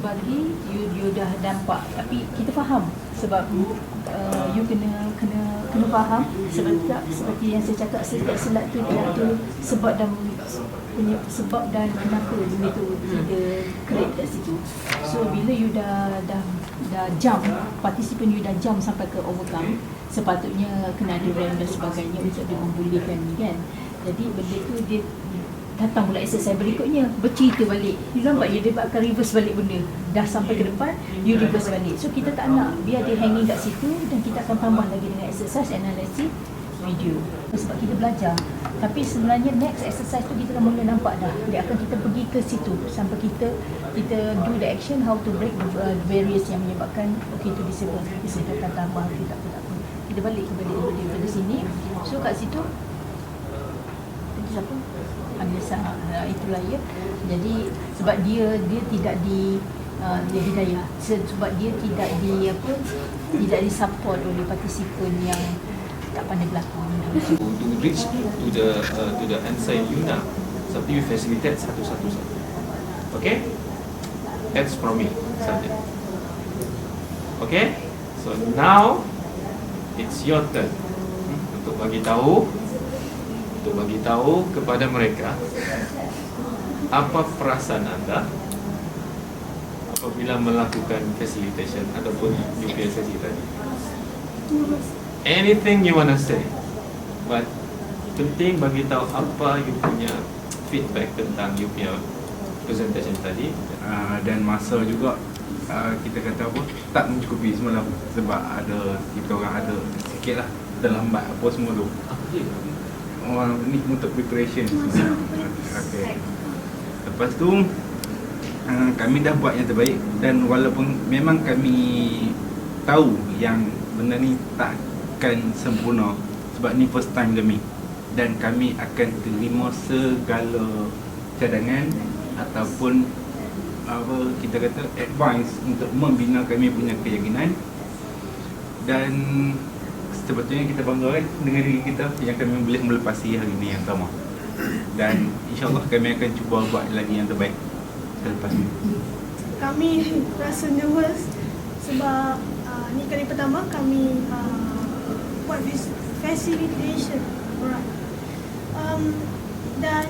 dah nampak, tapi kita faham sebab you kena kena faham seperti yang saya cakap setiap silat tu dia ada sebab dan kenapa benda tu dia create kat situ. So bila you dah jump, participant you dah jump sampai ke overcome, sepatutnya kena ada rank dan sebagainya untuk dia membolehkan ni kan. Jadi benda tu dia datang pula exercise berikutnya, bercerita balik. You nampak dia akan reverse balik benda. Dah sampai ke depan, you reverse balik. So kita tak nak biar dia hanging kat situ, dan kita akan tambah lagi dengan exercise analysis video. Sebab kita belajar. Tapi sebenarnya next exercise tu kita dah mula nampak dah. Dia akan kita pergi ke situ sampai kita do the action how to break the barriers yang menyebabkan okay tu disable. Kita akan tambah, kita tak apa. Kita balik kepada sini. So kat situ siapa? Anissa, itulah ya. Jadi sebab dia tidak dia hidayah. Sebab dia tidak disupport oleh partisipan yang tak pandai berlakon. To reach to the answer Yuna, something you facilitate satu-satu. Okay? That's from me. Something. Okay? So now it's your turn untuk bagi tahu kepada mereka apa perasaan anda apabila melakukan facilitation ataupun UPL sesi tadi. Anything you wanna say, but penting bagi tahu apa you punya feedback tentang you punya presentation tadi. Dan masa juga kita kata apa, tak mencukupi semalam sebab ada kita orang ada sikit lah terlambat apa semua tu. Ni untuk preparation sebenarnya. Okay. Lepas tu kami dah buat yang terbaik, dan walaupun memang kami tahu yang benda ni takkan sempurna sebab ni first time kami, dan kami akan terima segala cadangan ataupun apa kita kata advice untuk membina kami punya keyakinan. Dan sebetulnya kita bangga kan dengan diri kita yang kami boleh melepasi hari ini yang sama, dan insyaAllah kami akan cuba buat lagi yang terbaik selepas ini. Kami rasa nervous sebab ni kali pertama kami buat facilitation, right. Dan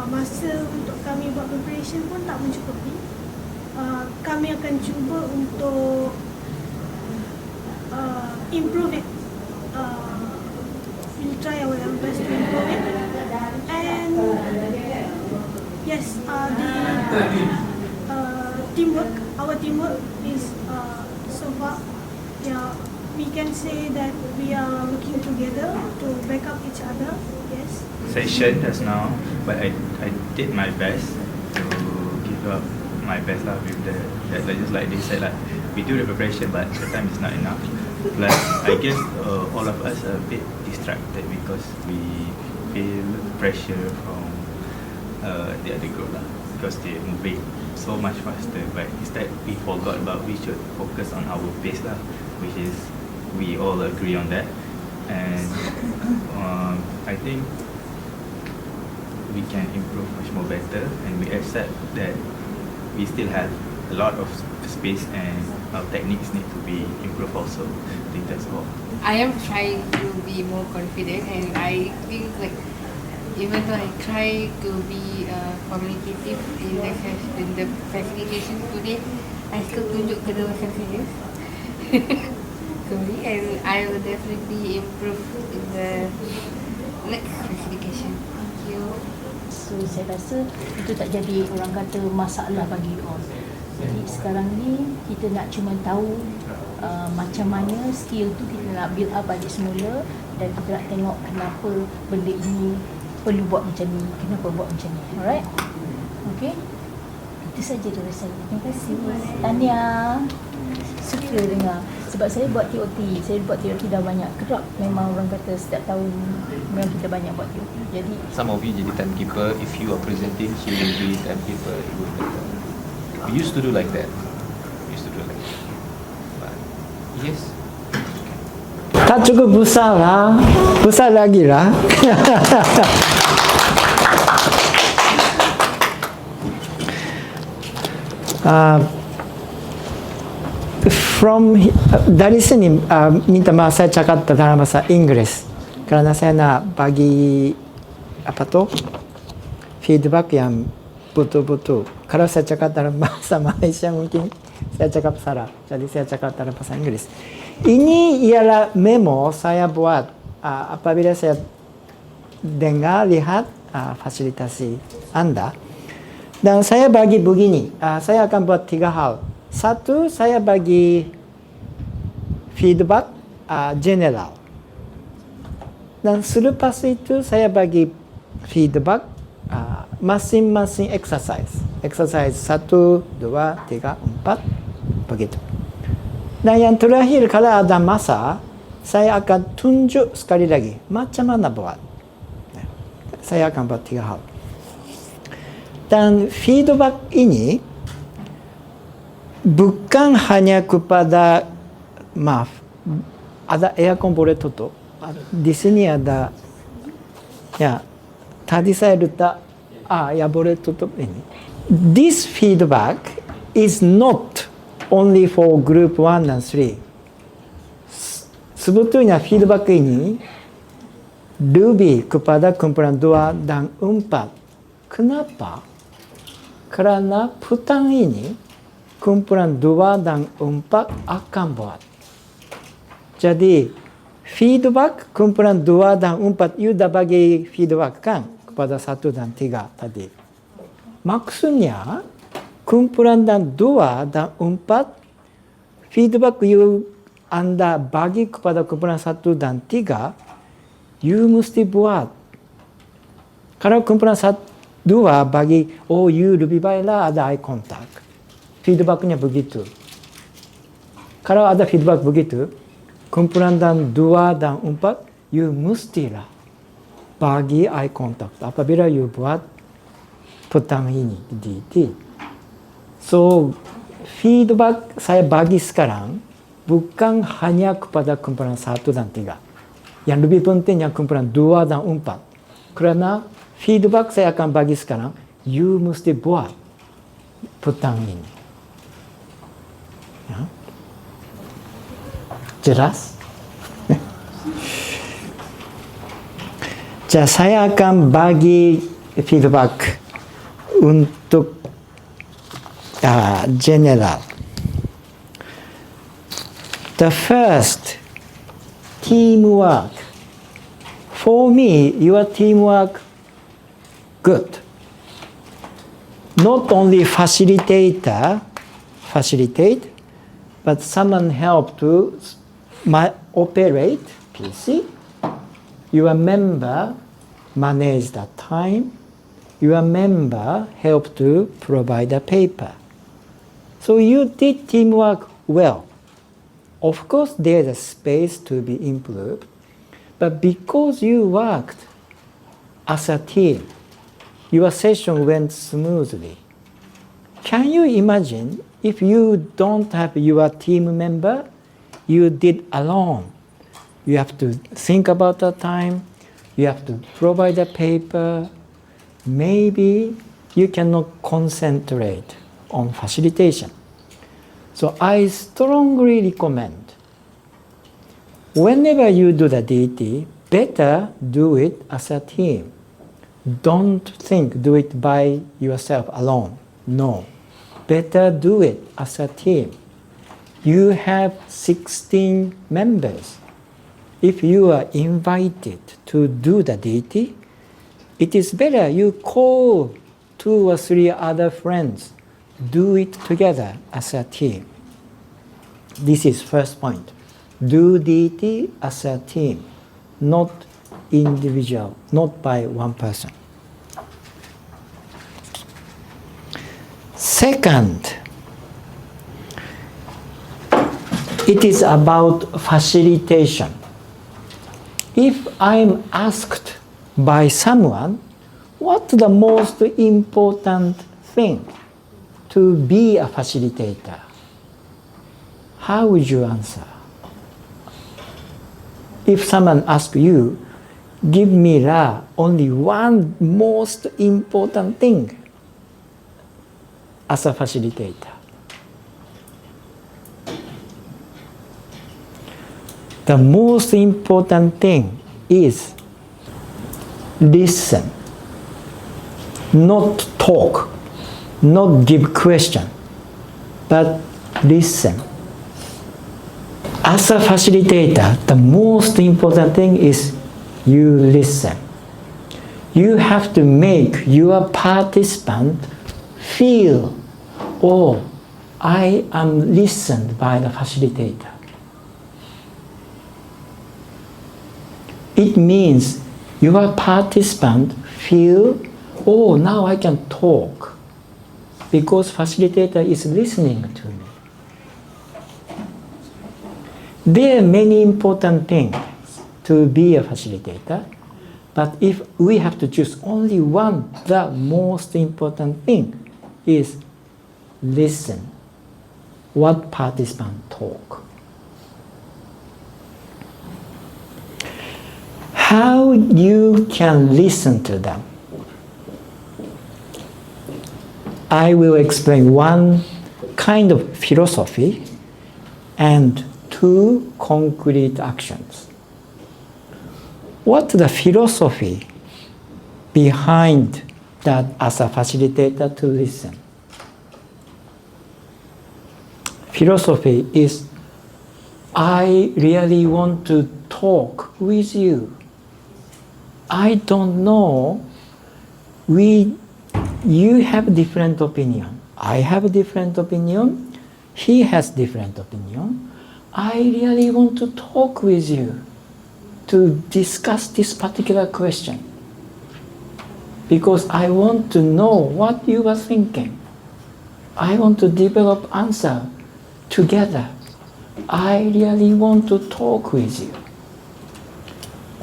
masa untuk kami buat preparation pun tak mencukupi. Kami akan cuba untuk improve it. We'll try our best to improve it. And yes, our teamwork is so far, we can say that we are working together to back up each other. Yes. Session just now, but I did my best to give up my best lah with the just like they said, like we do the preparation but the time is not enough. Plus I guess all of us are a bit distracted because we feel pressure from the other group lah, because they're moving so much faster, but instead we forgot about we should focus on our pace lah, which is we all agree on that. And I think we can improve much more better, and we accept that we still have a lot of space and our techniques need to be improved also. I think that's all. I am trying to be more confident, and I think like even though I try to be communicative in the facilitation today, I still tunjuk kedua-dua saya. Sorry, and I will definitely improve in the next facilitation. Thank you. So saya rasa itu tak jadi orang kata masalah bagi all. Jadi sekarang ni kita nak cuma tahu macam mana skill tu kita nak build up balik semula, dan kita nak tengok kenapa benda ini perlu buat macam ni, kenapa buat macam ni. Alright? Okay? Itu saja dari saya. Terima kasih. Tania. Suka dengar. Sebab saya buat TOT. Saya buat TOT dah banyak. Kerap memang orang kata setiap tahun memang kita banyak buat TOT. Jadi Some of you jadi timekeeper. If you are presenting, you will be timekeeper. It will better. We used to do like that. But yes. Tak cukup besar lah. Besar lagi lah. dari sini minta saya cakap dalam bahasa Inggris karena saya nak bagi apa tu feedback yang betul-betul. Kalau saya cakap dalam bahasa Malaysia mungkin saya cakap salah. Jadi saya cakap dalam bahasa Inggris. Ini ialah memo saya buat apabila saya dengar lihat fasilitasi Anda. Dan saya bagi begini, saya akan buat 3 hal. Satu, saya bagi feedback general. Dan selepas itu saya bagi feedback masing-masing exercise. Exercise 1, 2, 3, 4, begitu. Dan yang terakhir kalau ada masa, saya akan tunjuk sekali lagi macam mana buat. Saya akan buat 3 hal. Dan feedback ini bukan hanya kepada, maaf, ada aircon boleh tutup. Di sini ada, ya, tadi saya letak, ya boleh tutup ini. This feedback is not only for group 1 dan 3. Sebetulnya feedback ini lebih kepada kumpulan 2 dan 4. Kenapa? Karena petang ini kumpulan 2 dan 4 akan buat. Jadi feedback kumpulan 2 dan 4 you dah bagi feedback kan kepada 1 dan 3 tadi. Maksudnya kumpulan dan 2 dan 4 feedback you Anda bagi kepada kumpulan 1 dan 3 you mesti buat. Kalau kumpulan 2 bagi, oh you lebih baiklah ada eye contact. Feedbacknya begitu. Kalau ada feedback begitu, kumpulan dan 2 dan 4, you mestilah bagi eye contact. Apabila you buat petang ini di DET. So, feedback saya bagi sekarang bukan hanya kepada kumpulan 1 dan 3. Yang lebih penting yang kumpulan 2 dan 4. Karena feedback saya akan bagi sekarang, you mesti buat petang ini. Ya. Jelas? Jadi saya akan bagi feedback untuk general. The first, teamwork. For me, your teamwork good. Not only facilitate, but someone help to operate PC. Your member manage the time. Your member help to provide the paper. So you did teamwork well. Of course, there's a space to be improved, but because you worked as a team, your session went smoothly. Can you imagine if you don't have your team member, you did alone? You have to think about the time, you have to provide a paper, maybe you cannot concentrate on facilitation. So I strongly recommend, whenever you do the DET, better do it as a team. Don't think, do it by yourself alone. No. Better do it as a team. You have 16 members. If you are invited to do the DET, it is better you call 2 or 3 other friends. Do it together as a team. This is first point. Do DET as a team, not individual, not by one person. Second, it is about facilitation. If I'm asked by someone, what's the most important thing to be a facilitator? How would you answer? If someone asks you, give me only one most important thing as a facilitator. the most important thing is listen, not talk, not give question, but listen. As a facilitator, the most important thing is you listen. You have to make your participant feel, oh, I am listened by the facilitator. It means your participant feel, oh, now I can talk because facilitator is listening to me. There are many important things to be a facilitator, but if we have to choose only one, the most important thing is listen. What participant talk? How you can listen to them? I will explain one kind of philosophy and two concrete actions. What's the philosophy behind that as a facilitator to listen? Philosophy is, I really want to talk with you. I don't know, you have different opinion. I have a different opinion. He has different opinion. I really want to talk with you to discuss this particular question because I want to know what you are thinking. I want to develop answer together. I really want to talk with you.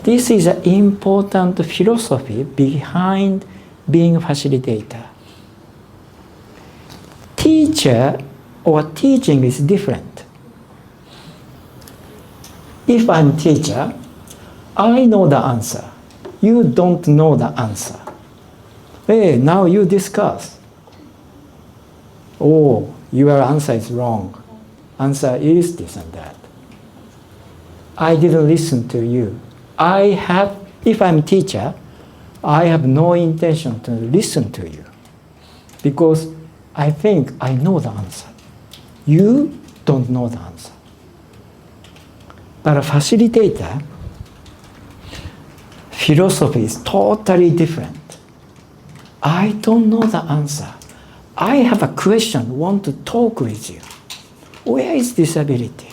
This is an important philosophy behind being a facilitator. Teacher or teaching is different. If I'm teacher, I know the answer. You don't know the answer. Hey, now you discuss. Oh, your answer is wrong. Answer is this and that. I didn't listen to you. If I'm teacher, I have no intention to listen to you because I think I know the answer. You don't know the answer. But a facilitator, philosophy is totally different. I don't know the answer. I have a question, want to talk with you. Where is disability?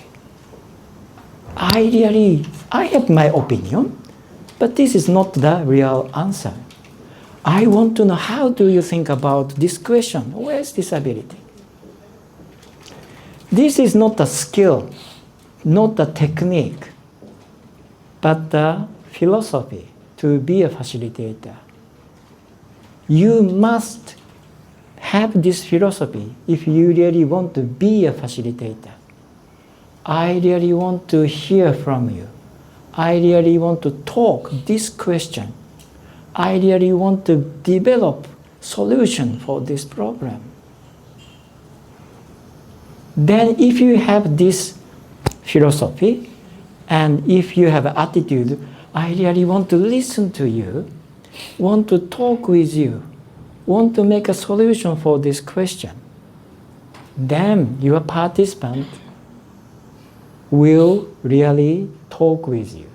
I have my opinion, but this is not the real answer. I want to know, how do you think about this question? Where is disability? This is not a skill, not a technique, but the philosophy to be a facilitator. You must have this philosophy if you really want to be a facilitator. I really want to hear from you. I really want to talk this question. I really want to develop solution for this problem. Then if you have this philosophy and if you have attitude, I really want to listen to you, want to talk with you, want to make a solution for this question, then your participant will really talk with you.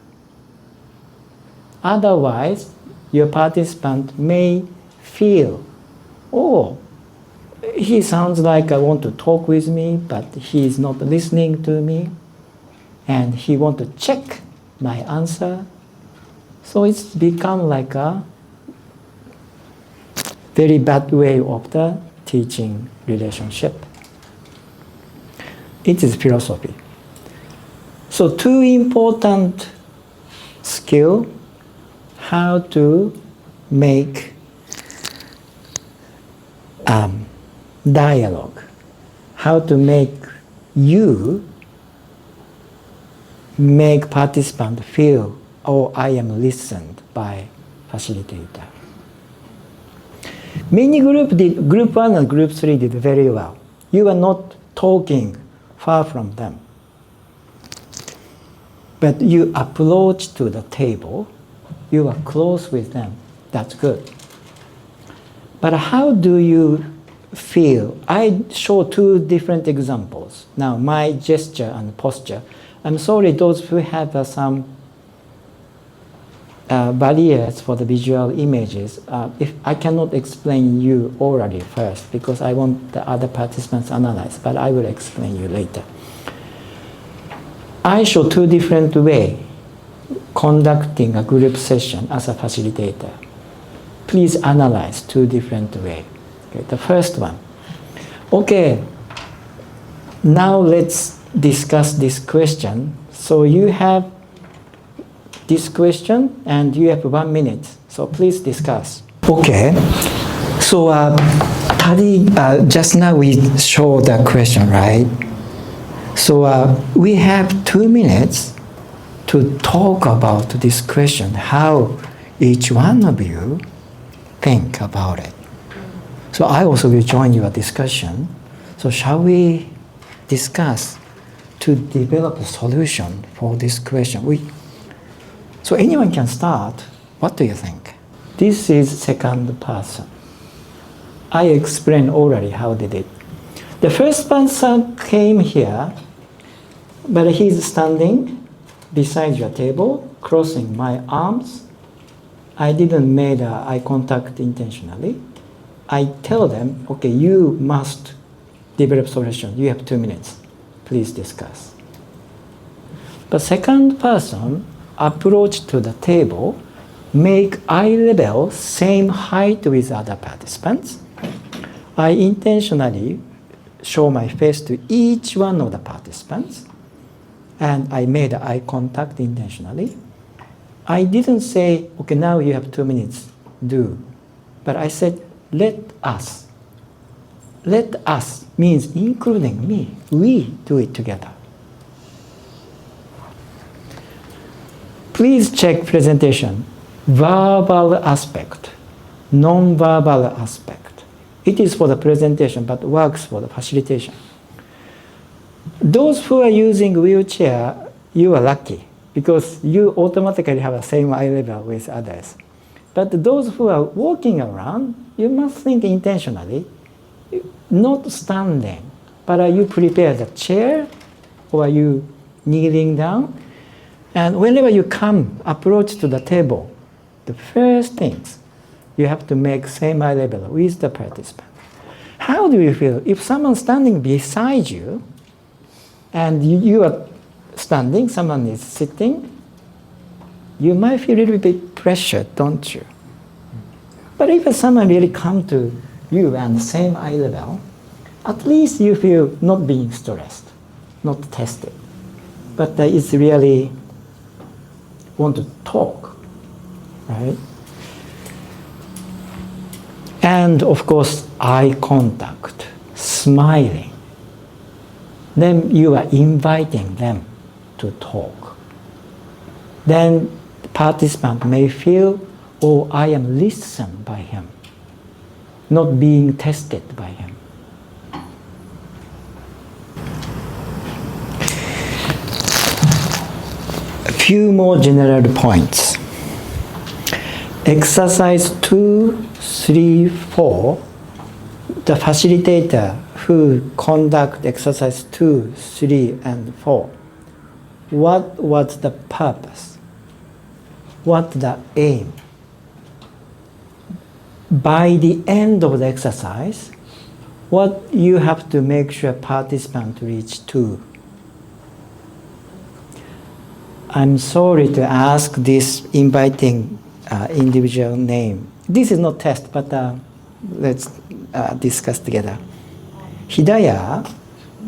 Otherwise, your participant may feel, oh, he sounds like I want to talk with me, but he is not listening to me, and he want to check my answer. So it's become like a very bad way of the teaching relationship. It is philosophy. So two important skills, how to make dialogue, how to make participant feel, oh, I am listened by facilitator. Many group 1 and group 3 did very well. You are not talking far from them. but you approach to the table, you are close with them. That's good. But how do you feel? I show two different examples. Now, my gesture and posture. I'm sorry, those who have some barriers for the visual images. If I cannot explain you orally first because I want the other participants to analyze, but I will explain you later. I show two different ways conducting a group session as a facilitator. Please analyze two different ways. Okay, the first one. Okay, now let's discuss this question. So you have this question and you have 1 minute. So please discuss. Okay. So Tadi, just now we showed the question, right? So we have 2 minutes to talk about this question, how each one of you think about it. So I also will join your discussion. So shall we discuss to develop a solution for this question? So anyone can start. What do you think? This is second person. I explained already how they did. The first person came here, but he's standing beside your table, crossing my arms. I didn't make eye contact intentionally. I tell them, okay, you must develop solution. You have 2 minutes. Please discuss. But second person approach to the table, make eye level same height with other participants. I intentionally show my face to each one of the participants, and I made eye contact intentionally. I didn't say, okay, now you have 2 minutes, do. But I said, let us. Let us means including me. We do it together. Please check presentation. Verbal aspect, non-verbal aspect. It is for the presentation, but works for the facilitation. Those who are using wheelchair, you are lucky because you automatically have the same eye level with others. But those who are walking around, you must think intentionally, not standing, but you prepare the chair or you kneeling down. And whenever you come, approach to the table, the first things, you have to make same eye level with the participant. How do you feel? If someone's standing beside you, and you are standing, someone is sitting, you might feel a little bit pressured, don't you? But if someone really come to you and same eye level, at least you feel not being stressed, not tested. But it's really want to talk, right? And of course, eye contact, smiling. Then you are inviting them to talk. Then the participant may feel, oh, I am listened by him, not being tested by him. A few more general points. Exercise 2, 3, 4, the facilitator who conduct exercise 2, 3, and 4, what was the purpose? What the aim? By the end of the exercise, what you have to make sure participant reach to. I'm sorry to ask this inviting individual name. This is not test, but let's discuss together. Hidaya,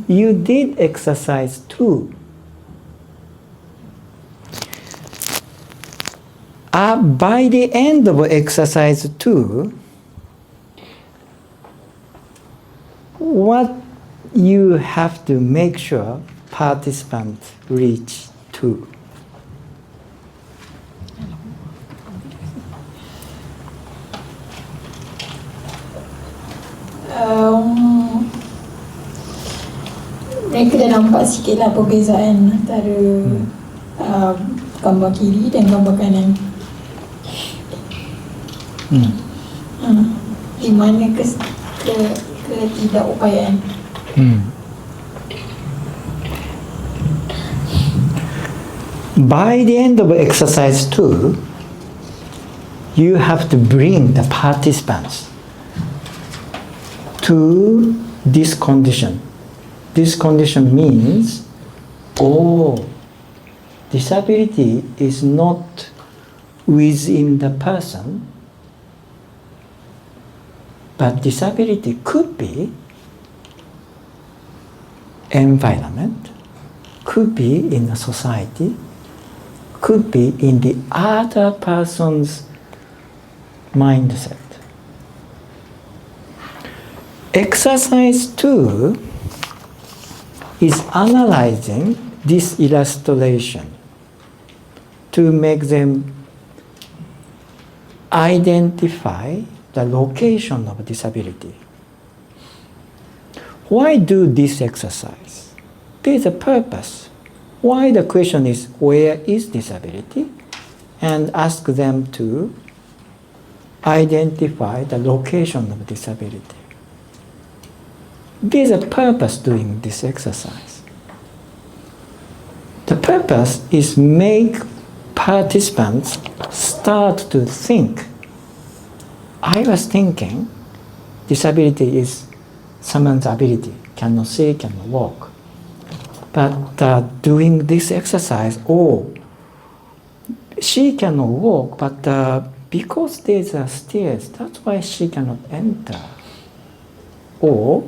you did exercise 2. By the end of exercise 2, what you have to make sure participants reach to? Mereka dah nampak sikit lah perbezaan antara gambar kiri dan gambar kanan. Di mana ketidakupayaan. By the end of exercise 2, you have to bring the participants to this condition. This condition means, disability is not within the person, but disability could be environment, could be in a society, could be in the other person's mindset. Exercise 2 is analyzing this illustration to make them identify the location of disability. Why do this exercise? There is a purpose. Why the question is, where is disability? And ask them to identify the location of disability. There is a purpose doing this exercise. The purpose is make participants start to think. I was thinking disability is someone's ability, cannot see, cannot walk. But doing this exercise, she cannot walk, but because there's a stairs, that's why she cannot enter. Or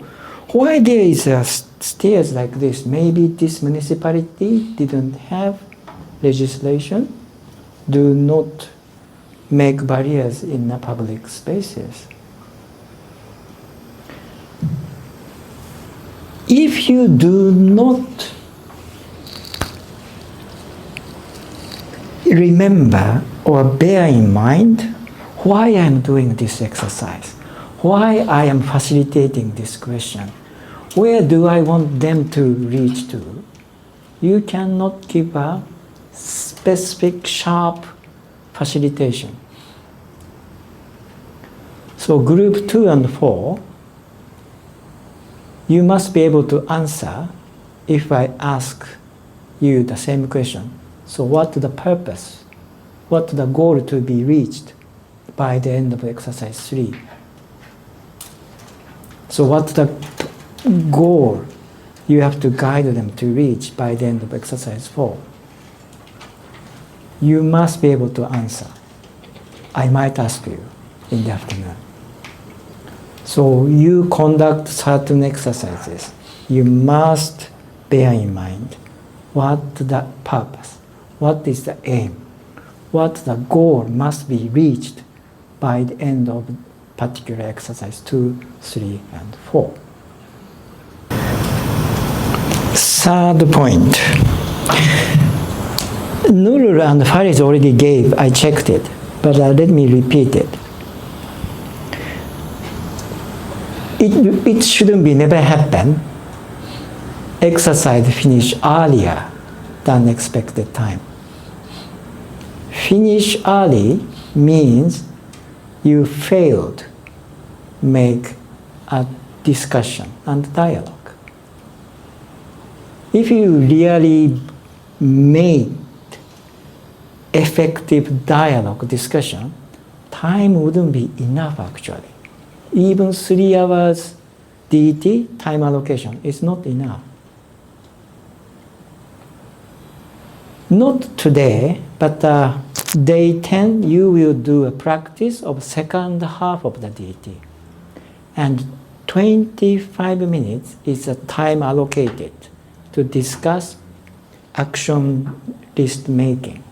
why there is a stairs like this? Maybe this municipality didn't have legislation. Do not make barriers in the public spaces. If you do not remember or bear in mind why I am doing this exercise, why I am facilitating this question, where do I want them to reach to, you cannot give a specific, sharp facilitation. So group 2 and 4, you must be able to answer if I ask you the same question. So what's the purpose? What's the goal to be reached by the end of exercise 3? So what's the goal you have to guide them to reach by the end of exercise 4? You must be able to answer. I might ask you in the afternoon. So you conduct certain exercises. You must bear in mind what the purpose, what is the aim, what the goal must be reached by the end of particular exercise 2, 3, and 4. Third point. Nurul and Faris already gave, I checked it, but let me repeat it. It shouldn't be never happen. Exercise finish earlier than expected time. Finish early means you failed make a discussion and dialogue. If you really made effective dialogue discussion, time wouldn't be enough actually. Even 3 hours DET time allocation is not enough. Not today, but day 10 you will do a practice of second half of the DET. And 25 minutes is the time allocated to discuss action list making.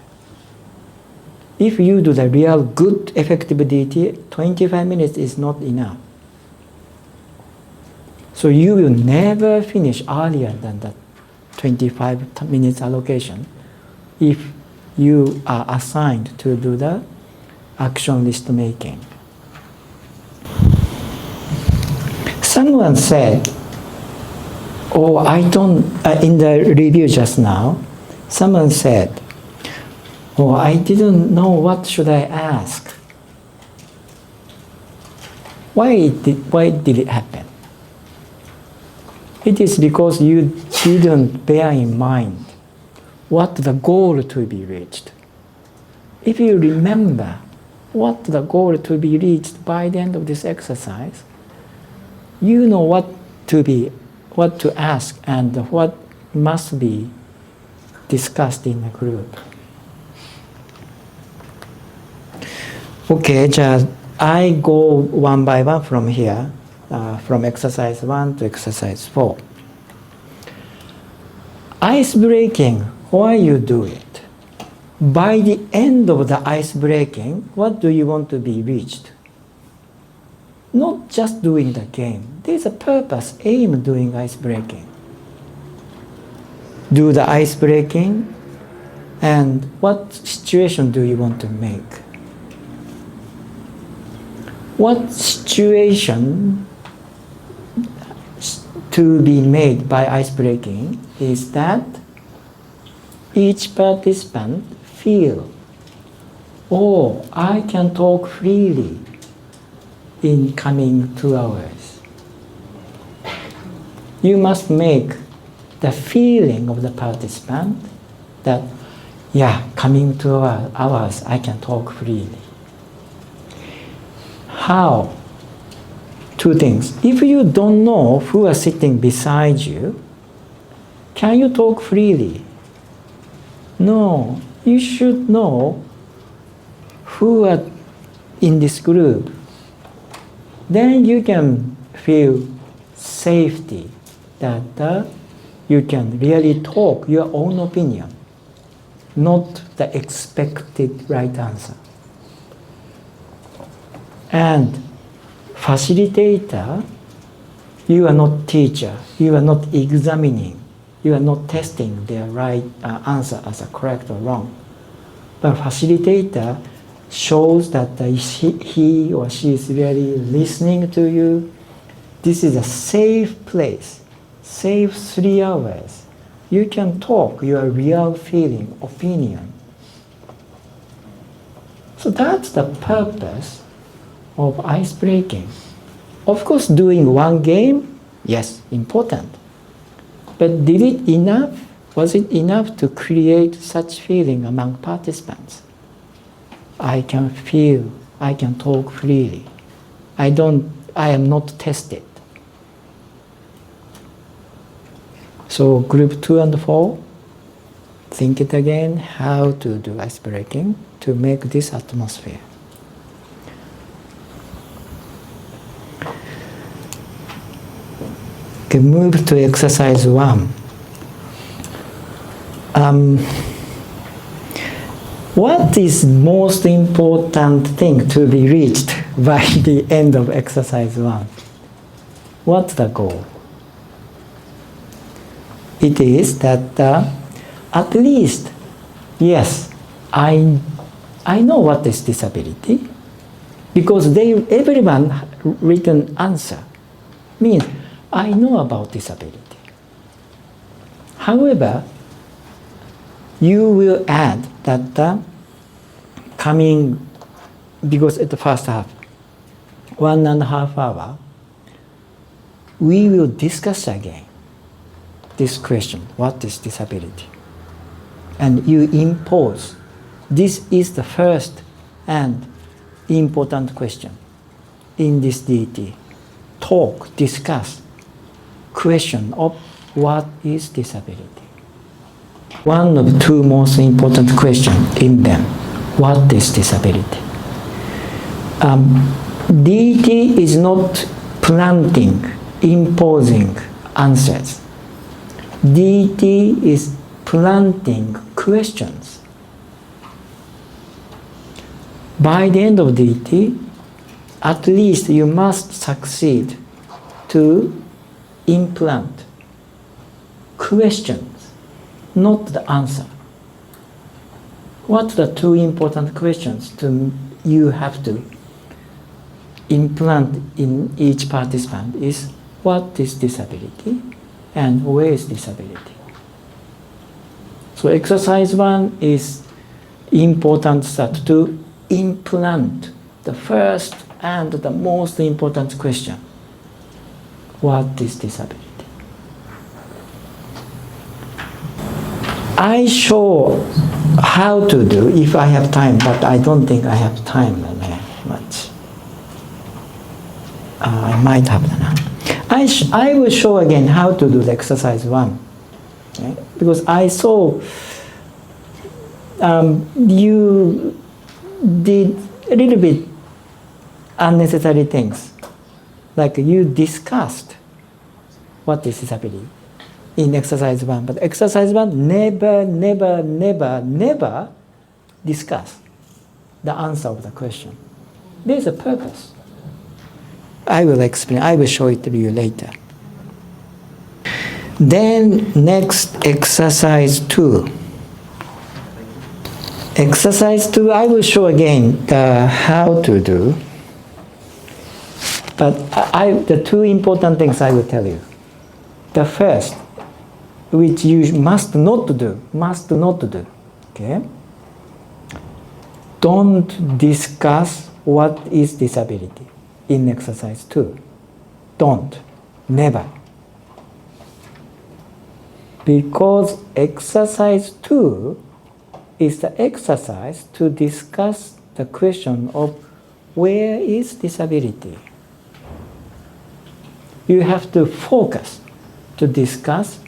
If you do the real good effective DET, 25 minutes is not enough. So you will never finish earlier than the 25 minutes allocation if you are assigned to do the action list making. Someone said, in the review just now, someone said, Oh, I didn't know what should I ask. Why did it happen? It is because you didn't bear in mind what the goal to be reached. If you remember what the goal to be reached by the end of this exercise, you know what to ask and what must be discussed in a group. Okay, just I go one by one from here, from exercise 1 to exercise 4. Ice breaking, why you do it? By the end of the ice breaking, what do you want to be reached? Not just doing the game. There's a purpose, aim doing ice breaking. Do the ice breaking, and what situation do you want to make? What situation to be made by ice breaking is that each participant feel, oh, I can talk freely in coming 2 hours. You must make the feeling of the participant that, yeah, coming 2 hours, I can talk freely. How? 2 things. If you don't know who are sitting beside you, can you talk freely? No. You should know who are in this group. Then you can feel safety that you can really talk your own opinion, not the expected right answer. And facilitator, you are not teacher, you are not examining, you are not testing their right answer as a correct or wrong. But facilitator shows that he or she is really listening to you. This is a safe place, safe 3 hours. You can talk your real feeling, opinion. So that's the purpose of ice breaking. Of course, doing one game, yes, important. But did it enough? Was it enough to create such feeling among participants? I can feel, I can talk freely. I am not tested. So group 2 and 4, think it again, how to do ice breaking to make this atmosphere. Okay, move to exercise 1. What is most important thing to be reached by the end of exercise 1? What's the goal? It is that at least, yes, I know what is disability, because everyone written answer means I know about disability. However, you will add that coming, because at the first half, 1.5 hours, we will discuss again this question, what is disability? And you impose, this is the first and important question in this DET. Talk, discuss, question of what is disability. One of the 2 most important questions in them, what is disability? DET is not planting, imposing answers. DET is planting questions. By the end of DET, at least you must succeed to implant questions, not the answer. What are the 2 important questions you have to implant in each participant is, what is disability and where is disability? So exercise 1 is important start to implant the first and the most important question. What is disability? I show how to do if I have time, but I don't think I have time much. I might have now. I will show again how to do the exercise 1. Okay? Because I saw you did a little bit unnecessary things. Like you discussed what is disability in exercise 1. But exercise 1 never discuss the answer of the question. There is a purpose. I will explain. I will show it to you later. Then next, exercise 2. Exercise 2, I will show again how to do. But the 2 important things I will tell you. The first, which you must not do. Okay? Don't discuss what is disability in exercise 2. Don't. Never. Because exercise 2 is the exercise to discuss the question of where is disability. You have to focus to discuss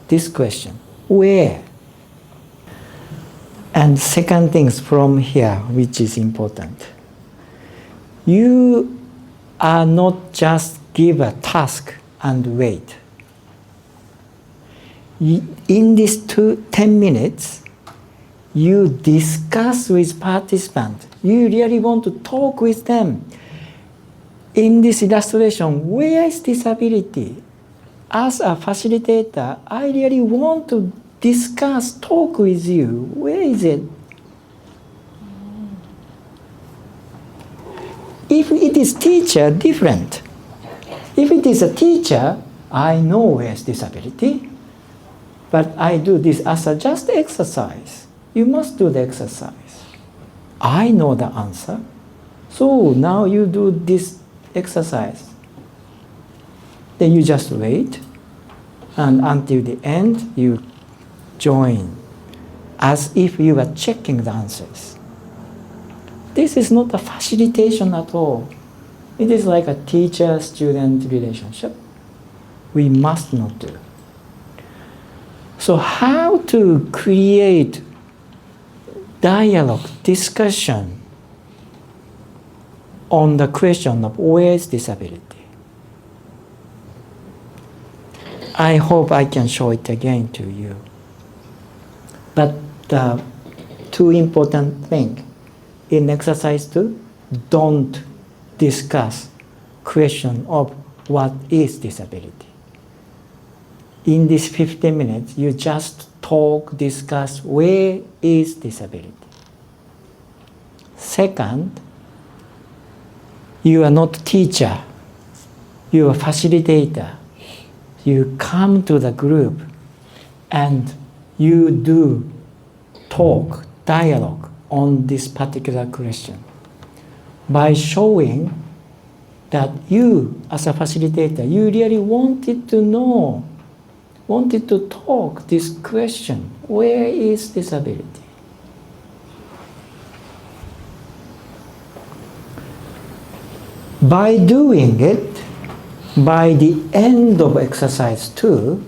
this question. Where? And second things from here, which is important. You are not just give a task and wait. In these 10 minutes, you discuss with participants. You really want to talk with them. In this illustration, where is disability? As a facilitator, I really want to discuss, talk with you. Where is it? If it is teacher, different. If it is a teacher, I know where is disability. But I do this as a just exercise. You must do the exercise. I know the answer. So now you do this exercise. Then you just wait. And until the end, you join. As if you were checking the answers. This is not a facilitation at all. It is like a teacher-student relationship. We must not do. So how to create dialogue, discussion on the question of where is disability? I hope I can show it again to you. But the 2 important things in exercise 2, don't discuss question of what is disability. In these 15 minutes, you just talk, discuss where is disability. Second, you are not teacher, you are facilitator. You come to the group and you do talk, dialogue on this particular question by showing that you, as a facilitator, you really wanted to know, wanted to talk this question, where is disability? By doing it, by the end of exercise 2,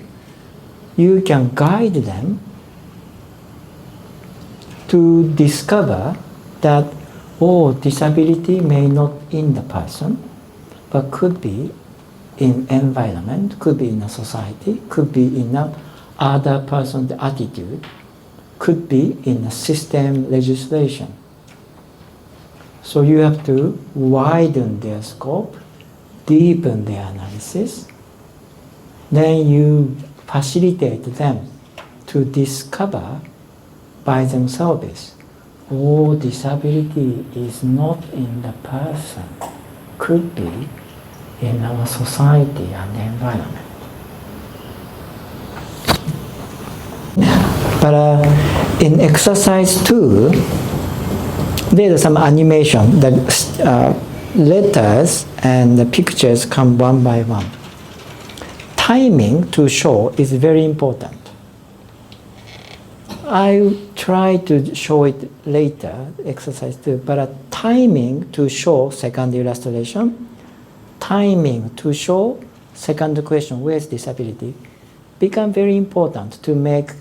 you can guide them to discover that, oh, disability may not in the person, but could be in environment, could be in a society, could be in a other person's attitude, could be in a system legislation. So you have to widen their scope, deepen their analysis, then you facilitate them to discover by themselves, oh, disability is not in the person, could be in our society and environment. But in exercise 2, there's some animation. The letters and the pictures come one by one. Timing to show is very important. I try to show it later, exercise 2, but timing to show second illustration, timing to show second question, where's disability, become very important to make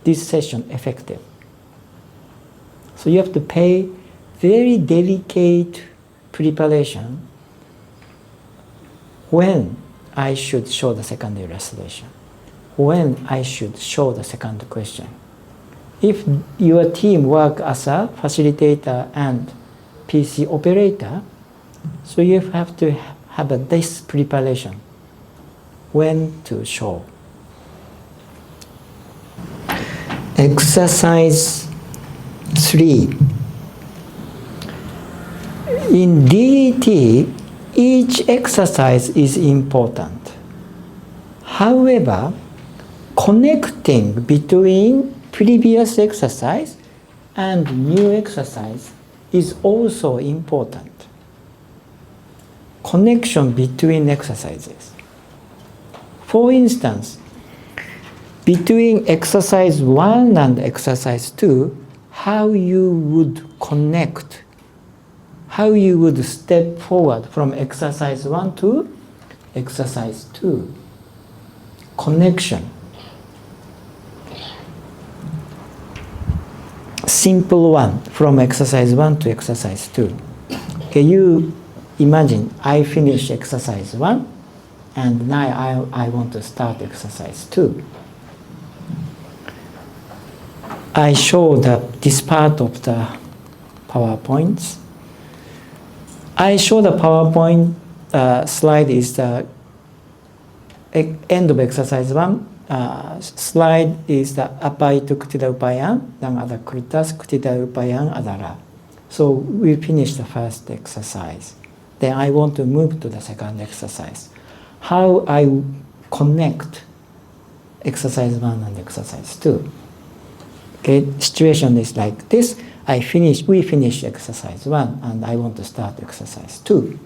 this session effective. So you have to pay very delicate preparation when I should show the second illustration, when I should show the second question. If your team work as a facilitator and PC operator, so you have to have this preparation, when to show. Exercise 3. In DET, each exercise is important. However, connecting between previous exercise and new exercise is also important. Connection between exercises. For instance, between exercise 1 and exercise 2, how you would connect, how you would step forward from exercise 1 to exercise 2. Connection. Simple one from exercise 1 to exercise 2. Okay, you imagine I finish exercise 1 and now I want to start exercise 2. I show this part of the PowerPoints. I show the PowerPoint slide is the end of exercise 1. Slide is the apa itu ketidakupayaan dan ada kertas ketidakupayaan adalah. So we finish the first exercise. Then I want to move to the second exercise. How I connect exercise 1 and exercise 2. Okay, situation is like this. We finish exercise 1 and I want to start exercise 2.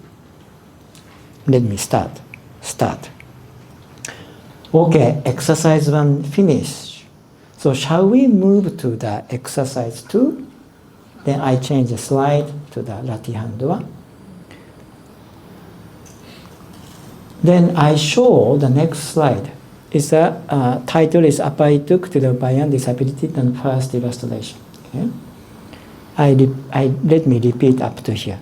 Let me start. Okay, exercise 1 finish. So shall we move to the exercise 2? Then I change the slide to the latihan 2. Then I show the next slide. Is the title is apa itu ketidakupayaan disability and first illustration. Okay? Let me repeat up to here.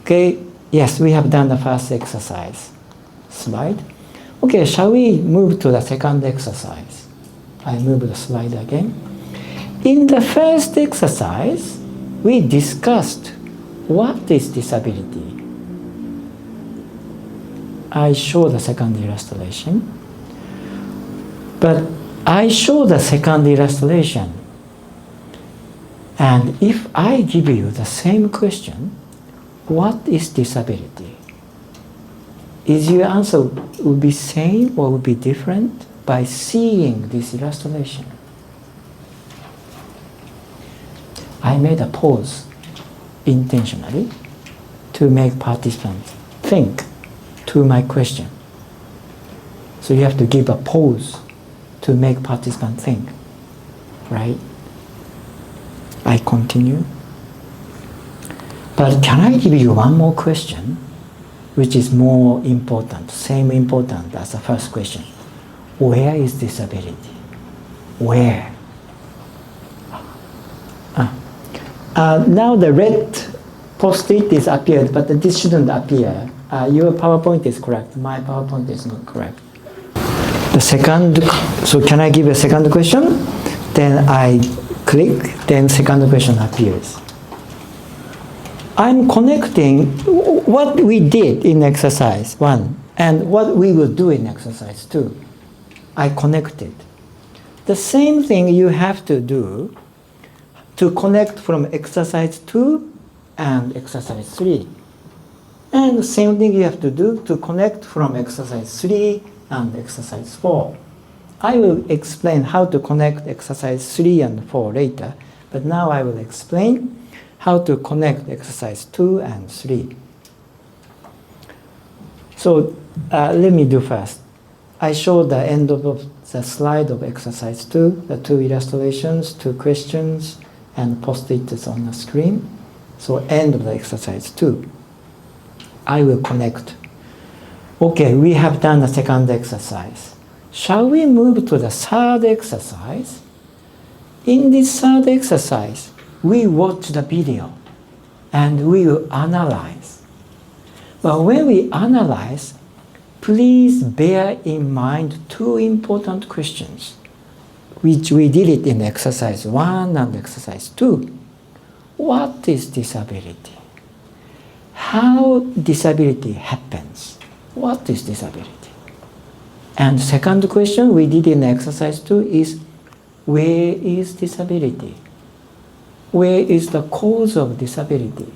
Okay, yes, we have done the first exercise. Slide. Okay, shall we move to the second exercise? I move the slide again. In the first exercise, we discussed what is disability. I show the second illustration. But I show the second illustration. And if I give you the same question, what is disability? Is your answer will be same or will be different by seeing this illustration? I made a pause intentionally to make participants think to my question. So you have to give a pause to make participants think, right? I continue. But can I give you one more question, which is more important, same important as the first question? Where is disability? Where? Now the red post-it is appeared, but this shouldn't appear. Your PowerPoint is correct. My PowerPoint is not correct. The second, so can I give a second question? Then I click, then second question appears. I'm connecting what we did in exercise 1 and what we will do in exercise 2. I connected. The same thing you have to do to connect from exercise 2 and exercise 3. And the same thing you have to do to connect from exercise 3 and exercise 4. I will explain how to connect exercise 3 and 4 later, but now I will explain how to connect exercise 2 and 3. So let me do first. I showed the end of the slide of exercise 2, the 2 illustrations, 2 questions, and post-its on the screen. So end of the exercise 2. I will connect. Okay, we have done the second exercise. Shall we move to the third exercise? In this third exercise, we watch the video and we will analyze. But when we analyze, please bear in mind 2 important questions, which we did it in exercise 1 and exercise 2. What is disability? How disability happens? What is disability? And second question we did in exercise 2 is, where is disability? Where is the cause of disability?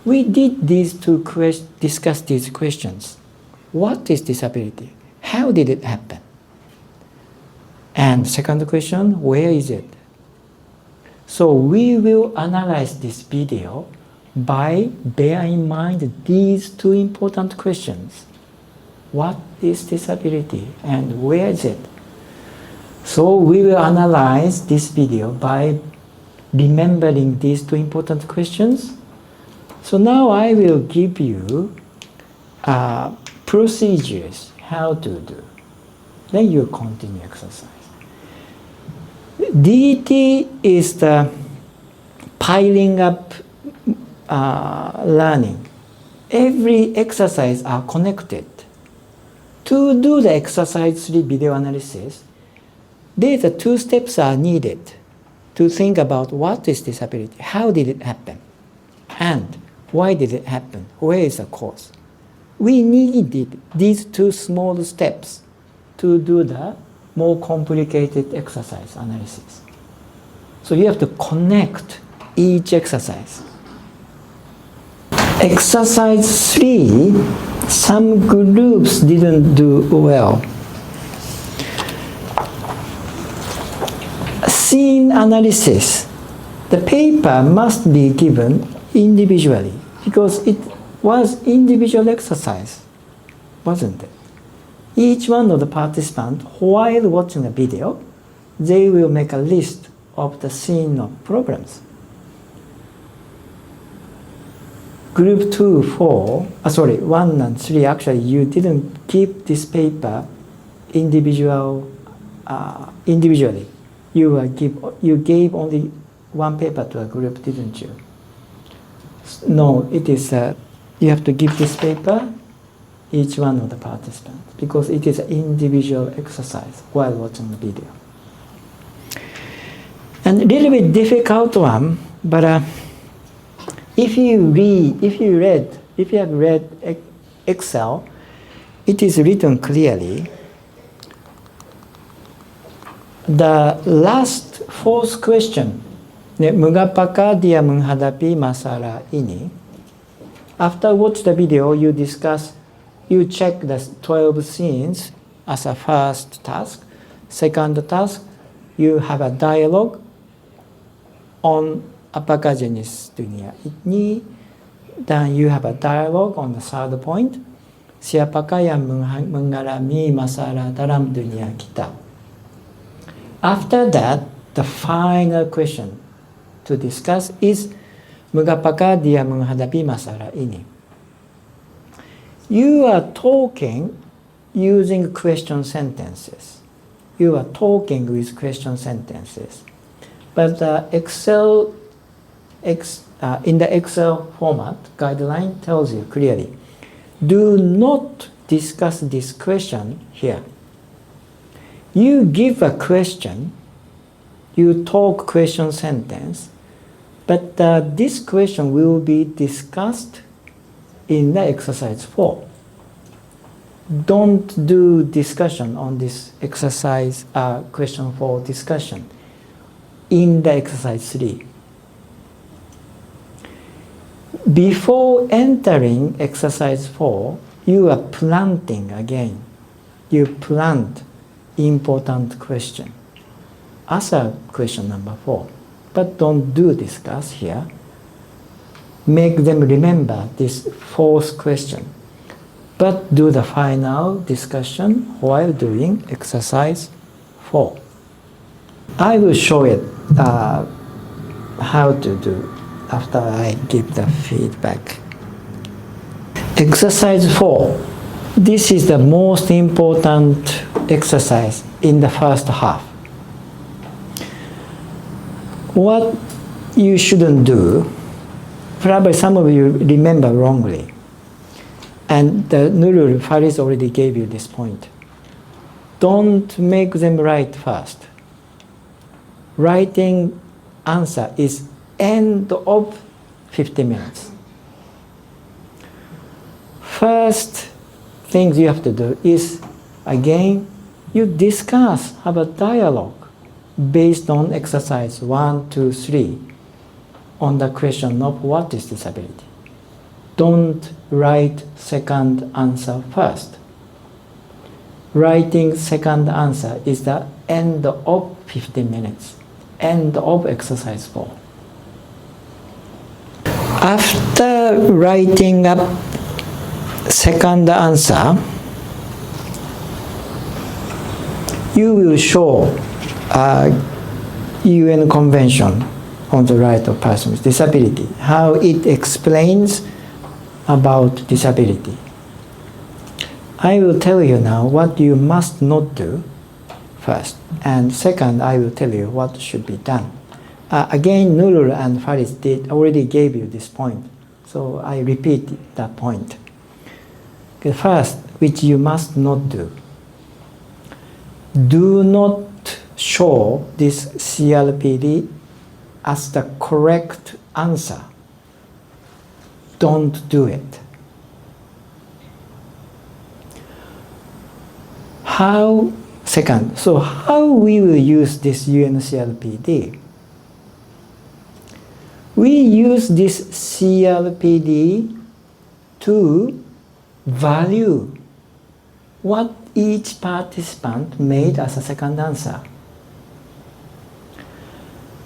We did discuss these questions. What is disability? How did it happen? And second question, where is it? So we will analyze this video by bearing in mind these 2 important questions. What is disability and where is it? So we will analyze this video by remembering these 2 important questions. So now I will give you procedures how to do. Then you continue exercise. DET is the piling up learning. Every exercise are connected. To do the exercise 3 video analysis, these 2 steps are needed to think about what is disability, how did it happen, and why did it happen, where is the cause. We needed these 2 small steps to do the more complicated exercise analysis. So you have to connect each exercise. Exercise 3, some groups didn't do well. Scene analysis. The paper must be given individually because it was individual exercise, wasn't it? Each one of the participants, while watching a video, they will make a list of the scene of problems. Group 2, 1 and 3, actually you didn't keep this paper individually. You gave only 1 paper to a group, didn't you? No, it is you have to give this paper each one of the participants because it is an individual exercise while watching the video. And a little bit difficult one, but if you have read Excel, it is written clearly. The last 4th question, mengapakah dia menghadapi masalah ini? After watch the video, you check the 12 scenes as a first task. Second task, you have a dialogue on apakah jenis dunia ini. Then you have a dialogue on the third point. Siapakah yang mengalami masalah dalam dunia kita? After that, the final question to discuss is, mengapakah dia menghadapi masalah ini? You are talking using question sentences. You are talking with question sentences. But in the Excel format, guideline tells you clearly, do not discuss this question here. You give a question, you talk question sentence, but this question will be discussed in the exercise 4. Don't do discussion on this exercise question 4 discussion in the exercise 3. Before entering exercise 4, you are planting again. You plant important question. Answer question number 4. But don't do discuss here. Make them remember this 4th question. But do the final discussion while doing exercise 4. I will show it how to do after I give the feedback. Exercise 4. This is the most important exercise in the first half. What you shouldn't do, probably some of you remember wrongly, and the Nurul Faris already gave you this point. Don't make them write first. Writing answer is end of 50 minutes. First things you have to do is, again, you discuss, have a dialogue based on exercise 1, 2, 3 on the question of what is disability. Don't write second answer first. Writing second answer is the end of 50 minutes, end of exercise 4. After writing up second answer, you will show UN Convention on the Right of Persons with Disability, how it explains about disability. I will tell you now what you must not do first, and second, I will tell you what should be done. Again, Nurul and Faris already gave you this point, so I repeat that point. Okay, first, which you must not do. Do not show this CLPD as the correct answer. Don't do it. Second, so how we will use this UNCLPD? We use this CLPD to value what each participant made as a second answer.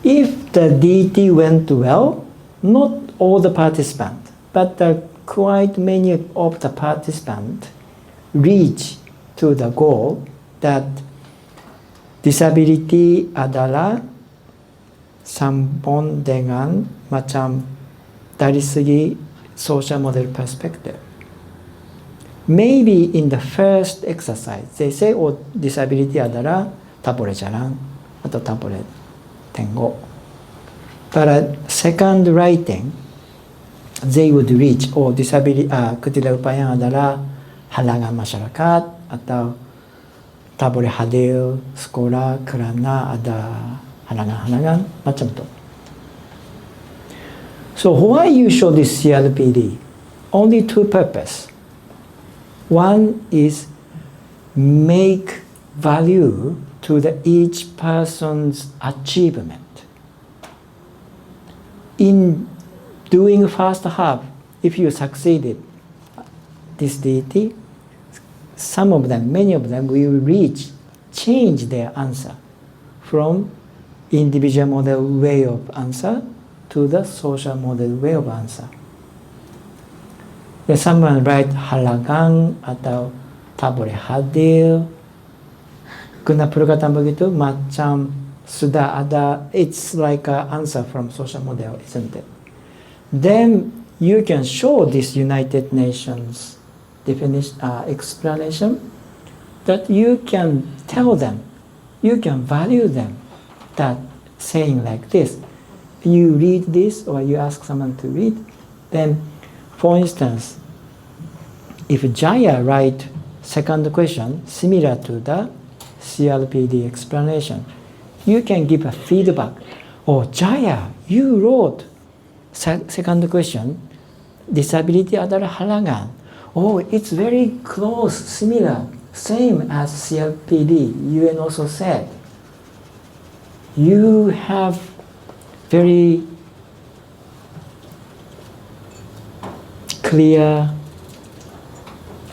If the DET went well, not all the participants, but quite many of the participants reach to the goal that disability adalah sambung dengan macam dari segi social model perspective. Maybe in the first exercise, they say, oh, disability adalah tak boleh jalan atau tak boleh tengok. But second writing, they would reach, oh, disability, ketidakupayaan adalah halangan masyarakat atau tak boleh hadir sekolah kerana ada halangan-halangan, macam tu. So why you show this CLPD? Only two purposes. One is make value to each person's achievement. In doing first half, if you succeeded this DET, some of them, many of them will change their answer from individual model way of answer to the social model way of answer. If someone write halangan atau tak boleh hadir, guna perkataan begitu macam sudah ada, it's like an answer from social model, isn't it? Then you can show this United Nations definition, explanation, that you can tell them, you can value them, that saying like this, you read this or you ask someone to read, then for instance, if Jaya write second question similar to the CLPD explanation, you can give a feedback. Oh, Jaya, you wrote second question, disability adalah halangan. Oh, it's very close, similar, same as CLPD. UN also said. You have very clear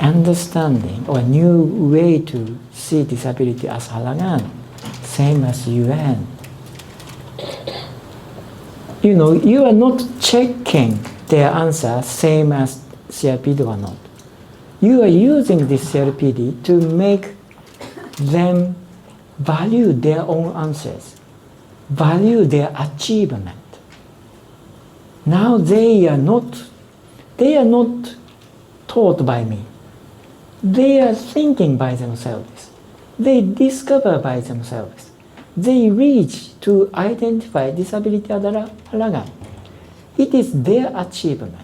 understanding or a new way to see disability as halangan, same as UN. You know, you are not checking their answer same as CRPD or not. You are using this CRPD to make them value their own answers, value their achievement. Now they are not taught by me. They are thinking by themselves. They discover by themselves. They reach to identify disability as halangan. It is their achievement.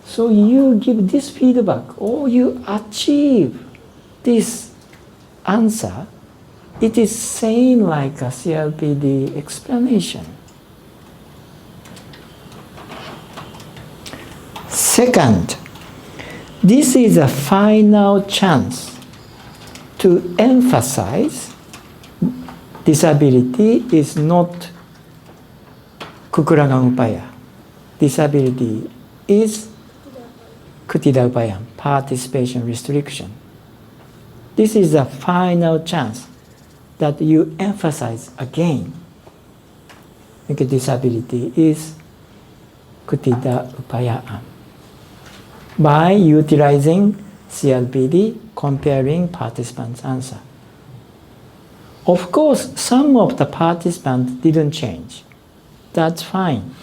So you give this feedback or you achieve this answer, it is same like a CRPD explanation. Second, this is a final chance to emphasize disability is not kekurangan upaya. Disability is ketidakupayaan, participation restriction. This is a final chance that you emphasize again. Because disability is ketidakupayaan. By utilizing CLPD, comparing participants' answer. Of course, some of the participants didn't change. That's fine.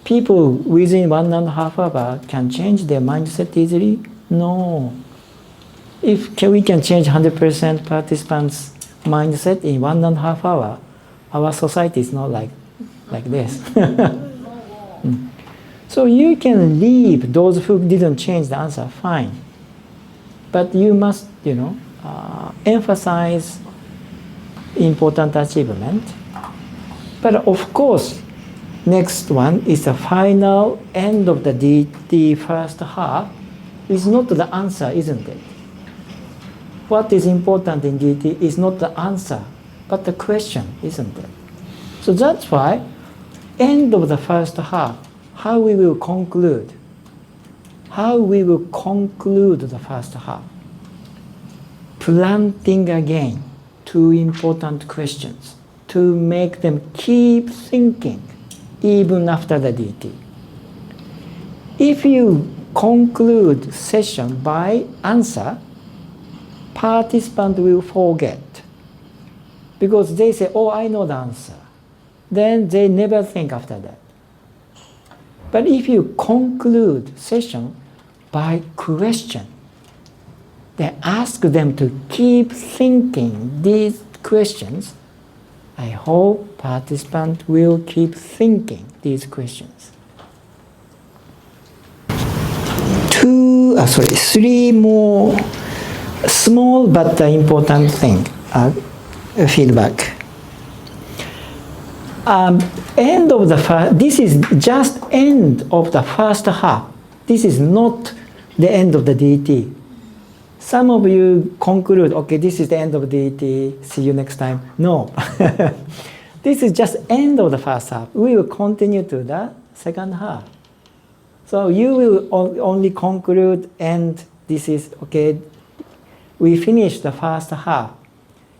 People within 1.5 hours can change their mindset easily? No. If we can change 100% participants' mindset in 1.5 hours, our society is not like this. So you can leave those who didn't change the answer, fine. But you must, emphasize important achievement. But of course, next one is the final end of the DT first half. Is not the answer, isn't it? What is important in DT is not the answer, but the question, isn't it? So that's why, end of the first half, how we will conclude the first half. Planting again 2 important questions to make them keep thinking even after the DT. If you conclude session by answer, participant will forget because they say, oh, I know the answer. Then they never think after that. But if you conclude session by question, then ask them to keep thinking these questions. I hope participants will keep thinking these questions. 3 more small but important thing, feedback. End of the this is just end of the first half. This is not the end of the DT. Some of you conclude, okay, this is the end of the DT, see you next time. No. This is just end of the first half. We will continue to the second half. So you will only conclude, and this is, okay, we finished the first half,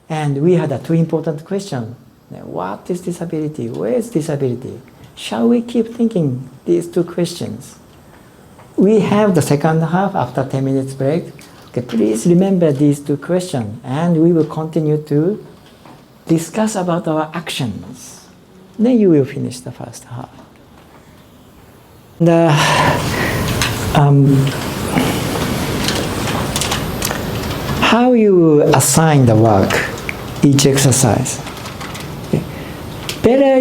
and we had 2 important questions. What is disability? Where is disability? Shall we keep thinking these 2 questions? We have the second half after 10 minutes break. Okay, please remember these 2 questions, and we will continue to discuss about our actions. Then you will finish the first half. How you assign the work, each exercise. Better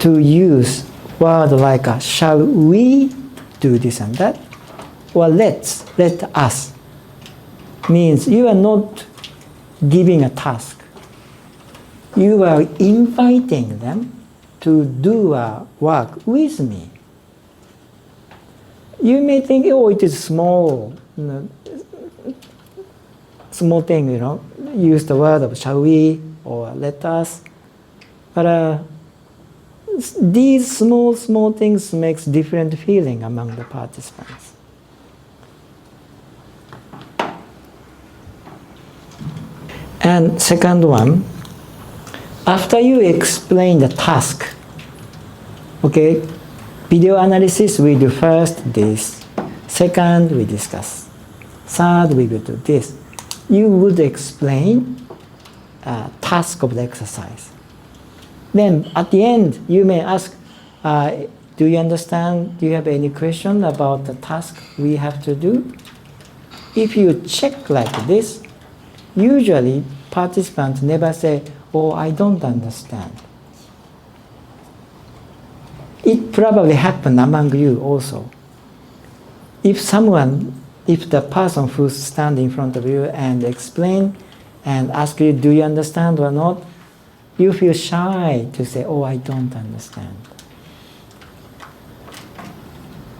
to use word like shall we do this and that, or let us. Means you are not giving a task. You are inviting them to do a work with me. You may think, oh, it is small, small thing, use the word of shall we or let us. But these small things makes different feeling among the participants. And second one, after you explain the task, okay, video analysis we do first this, second we discuss, third we will do this. You would explain task of the exercise. Then at the end you may ask, do you understand, do you have any question about the task we have to do? If you check like this, usually participants never say, oh, I don't understand. It probably happened among you also. If the person who stands in front of you and explain and ask you, do you understand or not, you feel shy to say, oh, I don't understand.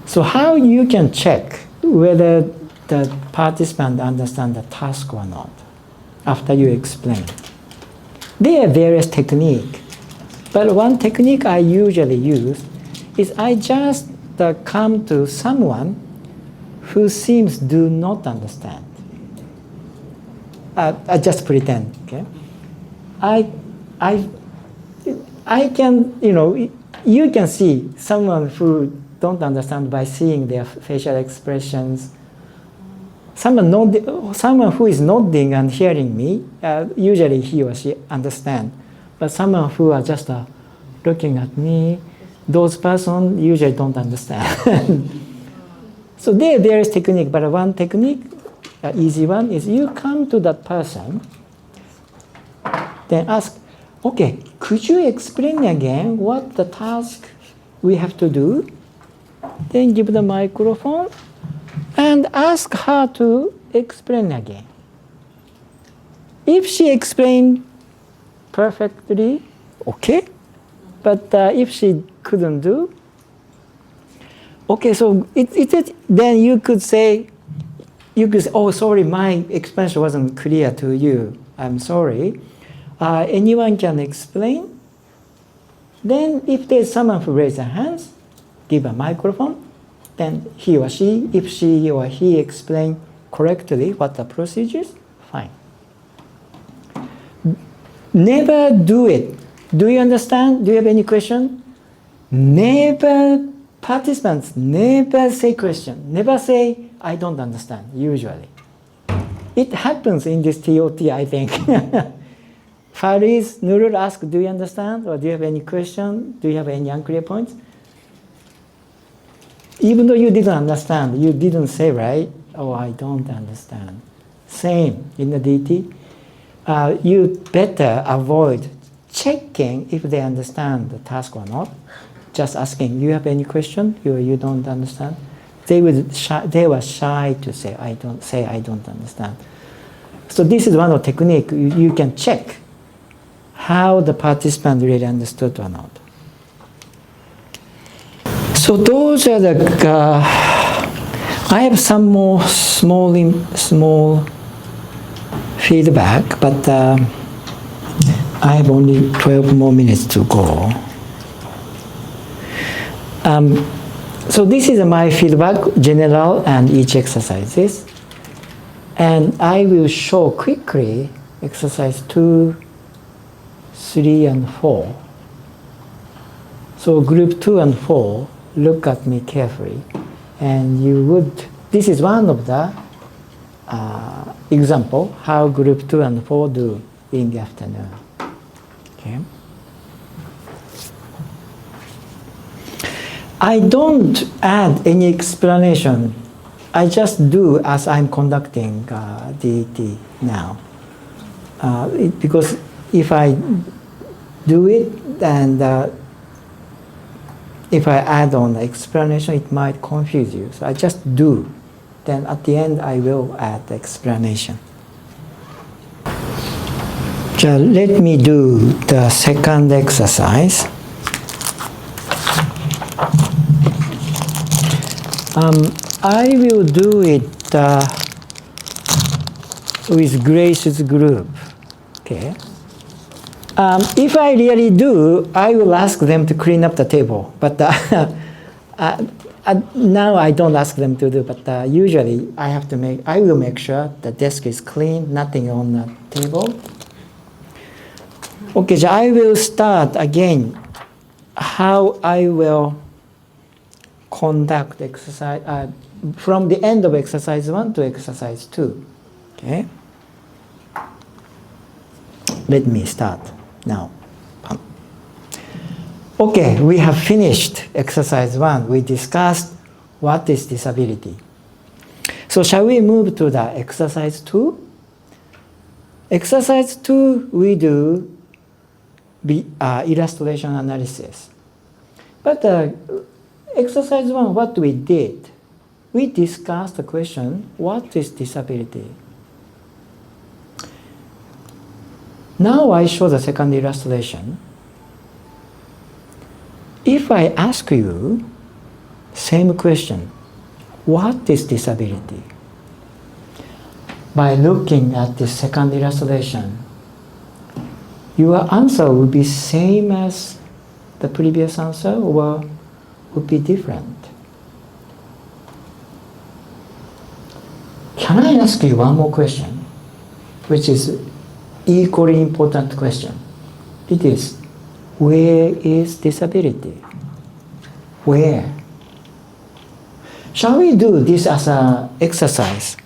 So how you can check whether the participant understand the task or not after you explain? There are various techniques, but one technique I usually use is I just come to someone who seems do not understand. I just pretend, okay? I can, you can see someone who don't understand by seeing their facial expressions. Someone who is nodding and hearing me, usually he or she understand. But someone who are just looking at me, those person usually don't understand. So there are various techniques, but one technique, easy one, is you come to that person, then ask, okay, could you explain again what the task we have to do? Then give the microphone and ask her to explain again. If she explained perfectly, okay. But if she couldn't do, okay, so then you could say, oh, sorry, my explanation wasn't clear to you. I'm sorry. Anyone can explain? Then if there's someone who raises their hands, give a microphone. Then he or she, if she or he explain correctly what the procedure is, fine. Never do it. Do you understand? Do you have any question? Participants never say question. Never say, I don't understand, usually. It happens in this TOT, I think. Faris, Nurul ask, do you understand? Or do you have any question? Do you have any unclear points? Even though you didn't understand, you didn't say, right? Oh, I don't understand. Same in the DT. You better avoid checking if they understand the task or not. Just asking, you have any question? You don't understand? They were shy to say, I don't understand. So this is one of the techniques. You can check how the participant really understood or not. So those are the, I have some more small feedback, but I have only 12 more minutes to go. So this is my feedback, general and each exercises. And I will show quickly exercise 2, 3, and 4. So group 2 and 4, look at me carefully. And you would, this is one of the example, how group 2 and 4 do in the afternoon. Okay. I don't add any explanation. I just do as I'm conducting DET now. Because if I do it and if I add on the explanation, it might confuse you. So I just do. Then at the end, I will add the explanation. So let me do the second exercise. I will do it with Grace's group. Okay. If I really do, I will ask them to clean up the table. But now I don't ask them to do. But usually I will make sure the desk is clean, nothing on the table. Okay, so I will start again how I will conduct exercise from the end of exercise 1 to exercise 2. Okay. Let me start now. Okay, we have finished exercise 1. We discussed what is disability. So shall we move to the exercise 2? Exercise 2, we do illustration analysis. But exercise 1, what we did, we discussed the question, what is disability? Now I show the second illustration. If I ask you same question, what is disability? By looking at the second illustration, your answer will be same as the previous answer or would be different. Can I ask you one more question, which is equally important question? It is, where is disability? Where? Shall we do this as an exercise?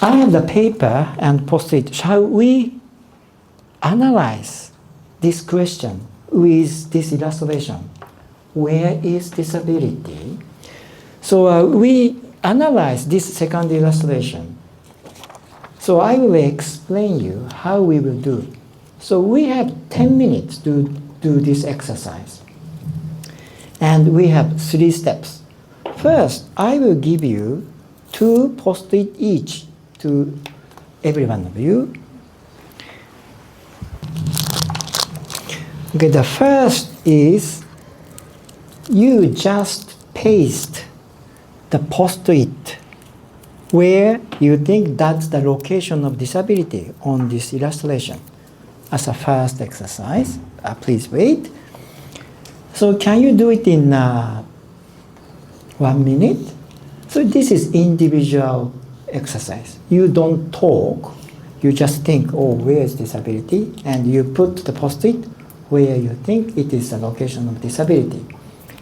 I have the paper and post-it. Shall we analyze this question with this illustration? Where is disability? So we analyze this second illustration. So I will explain you how we will do. So we have 10 minutes to do this exercise. And we have 3 steps. First, I will give you 2 post-it each to every one of you. Okay, the first is you just paste the post-it where you think that's the location of disability on this illustration as a first exercise. Please wait. So can you do it in 1 minute? So this is individual exercise. You don't talk, you just think, oh, where is disability? And you put the post-it where you think it is the location of disability.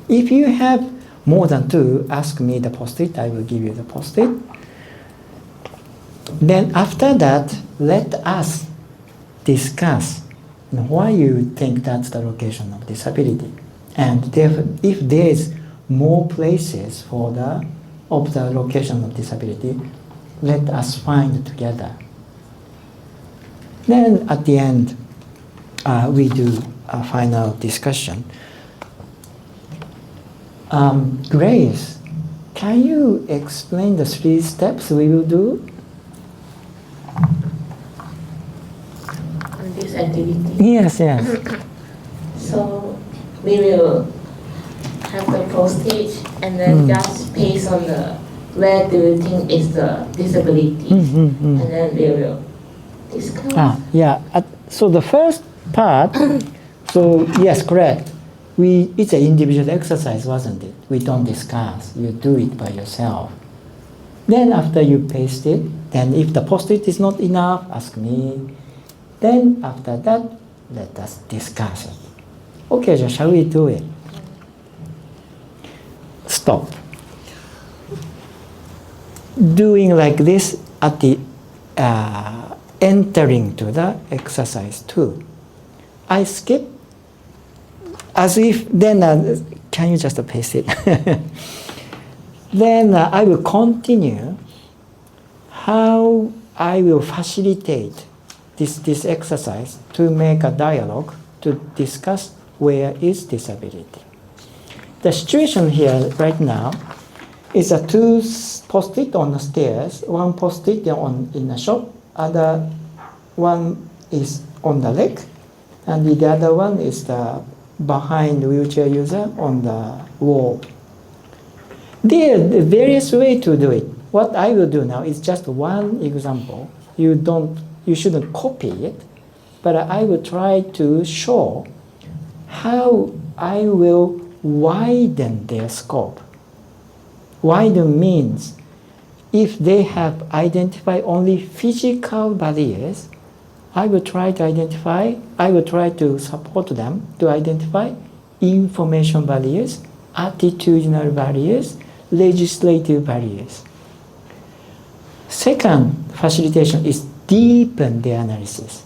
If you have more than 2, ask me the post-it, I will give you the post-it. Then after that, let us discuss why you think that's the location of disability. And if there is more places for the location of disability, let us find together. Then at the end, we do a final discussion. Grace, can you explain the 3 steps we will do? On this activity? Yes, yes. So we will have the post-it and then just paste on the where do you think is the disability, and then we will discuss. Yeah. So the first part, so yes, correct. It's an individual exercise, wasn't it? We don't discuss. You do it by yourself. Then after you paste it, then if the post-it is not enough, ask me. Then after that, let us discuss it. Okay, so shall we do it? Stop. Doing like this at the entering to the exercise 2. I skip as if then can you just paste it? Then I will continue how I will facilitate this exercise to make a dialogue to discuss where is disability. The situation here right now is a 2 post-it on the stairs, 1 post-it in the shop, other one is on the leg, and the other one is behind the wheelchair user on the wall. There are various ways to do it. What I will do now is just one example. You shouldn't copy it, but I will try to show how I will widen their scope. Widen means if they have identified only physical barriers, I will try to support them to identify information barriers, attitudinal barriers, legislative barriers. Second facilitation is deepen the analysis.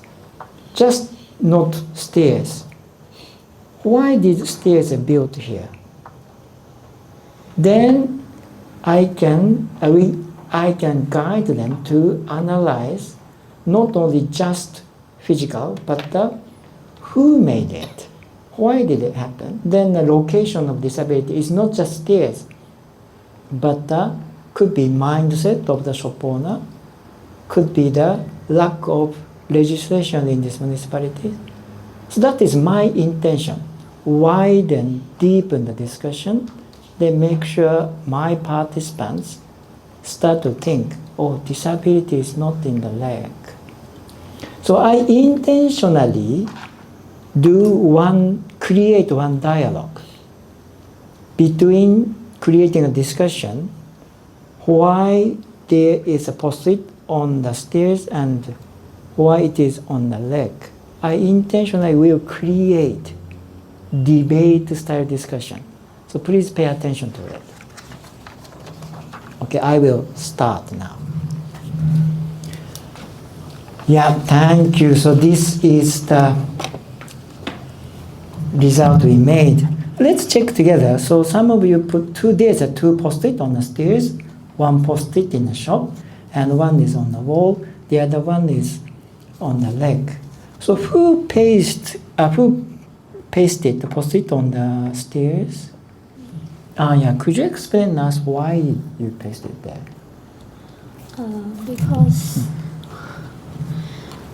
Just not stairs. Why did stairs are built here? Then I can guide them to analyze not only just physical, but who made it, why did it happen. Then the location of disability is not just stairs, but could be mindset of the shop owner, could be the lack of legislation in this municipality. So that is my intention. Widen, deepen the discussion, then make sure my participants start to think, oh, disability is not in the leg. So I intentionally create one dialogue between creating a discussion why there is a post-it on the stairs and why it is on the leg. I intentionally will create debate-style discussion. So please pay attention to it. Okay, I will start now. Yeah, thank you. So this is the result we made. Let's check together. So some of you put there's a two post-it on the stairs, one post-it in the shop, and one is on the wall. The other one is on the leg. So who pasted the post-it on the stairs? Yeah, could you explain us why you pasted there? Because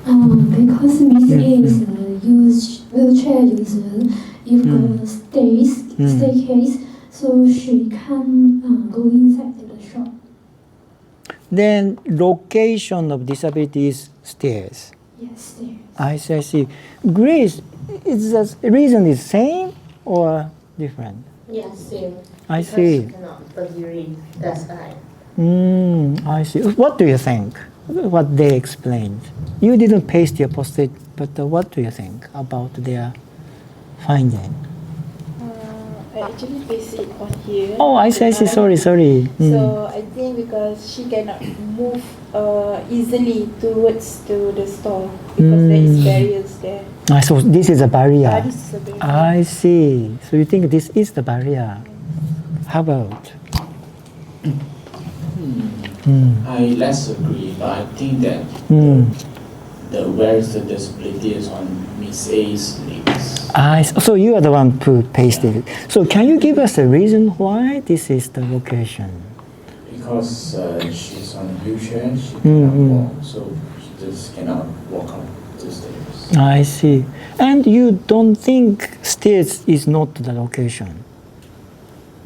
Miss A is a wheelchair user. If the staircase, so she can't go inside the shop. Then location of disability is stairs. Yes, stairs. I see. Grace, is the reason is same or different? Yes, same. I see. Because she cannot but urine. That's right. I see. What do you think? What they explained? You didn't paste your post-it, but what do you think about their finding? I actually paste it on here. Oh, I see. Sorry. So I think because she cannot move easily towards to the store because there is barriers there. So this is a barrier. This is a barrier. I see. So you think this is the barrier? How about? I less agree, but I think that the where's the disability is on Miss A's legs. So you are the one who pasted it. So can you give us a reason why this is the location? Because she's on a wheelchair, she cannot walk, so she just cannot walk up the stairs. I see. And you don't think stairs is not the location?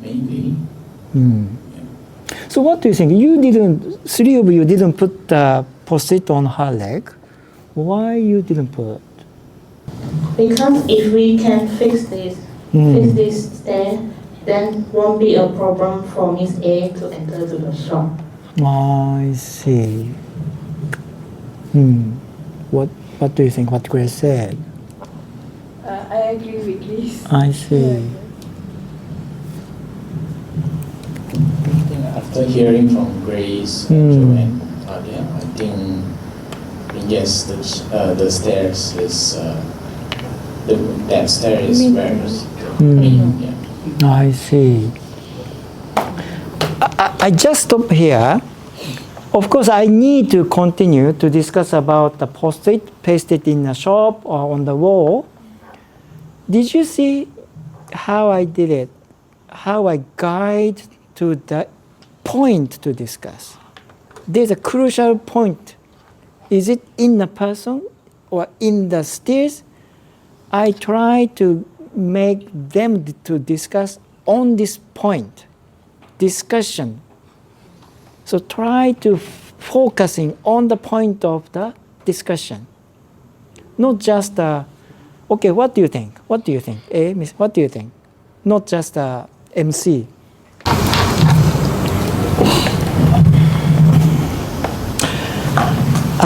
Maybe. So what do you think? Three of you didn't put the post-it on her leg. Why you didn't put? Because if we can fix this stair, then won't be a problem for Miss A to enter to the shop. I see. What do you think? What Grace said? I agree with Grace. I see. After hearing from Grace, Joanne, I think yes, the stairs is that stair is very. I see. I just stop here. Of course, I need to continue to discuss about the post-it pasted in the shop or on the wall. Did you see how I did it? How I guide to the point to discuss. There's a crucial point. Is it in the person or in the stairs? I try to make them to discuss on this point, discussion. So try to focusing on the point of the discussion. Not just, okay, what do you think? What do you think? Miss, what do you think? Not just MC.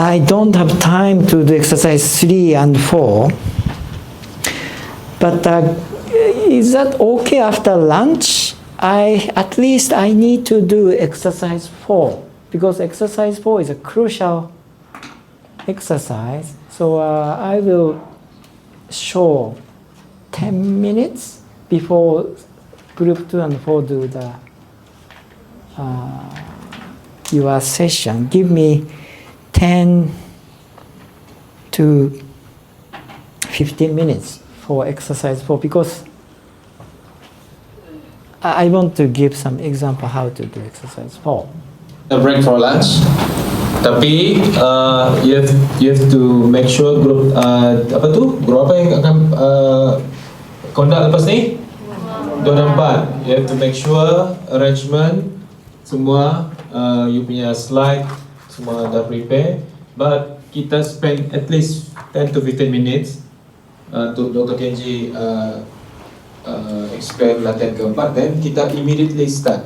I don't have time to do exercise 3 and 4. But is that okay after lunch? At least I need to do exercise 4 because exercise 4 is a crucial exercise. So I will show 10 minutes before group 2 and 4 do the your session. Give me 10 to 15 minutes for exercise 4 because I want to give some example how to do exercise 4. A break for lunch. Tapi you have to make sure grup grup apa yang akan conduct lepas ni? 2 dan 4. You have to make sure arrangement semua, you punya slide semua dah prepare. But kita spend at least 10 to 15 minutes untuk Dr. Kenji explain latihan keempat. Then kita immediately start.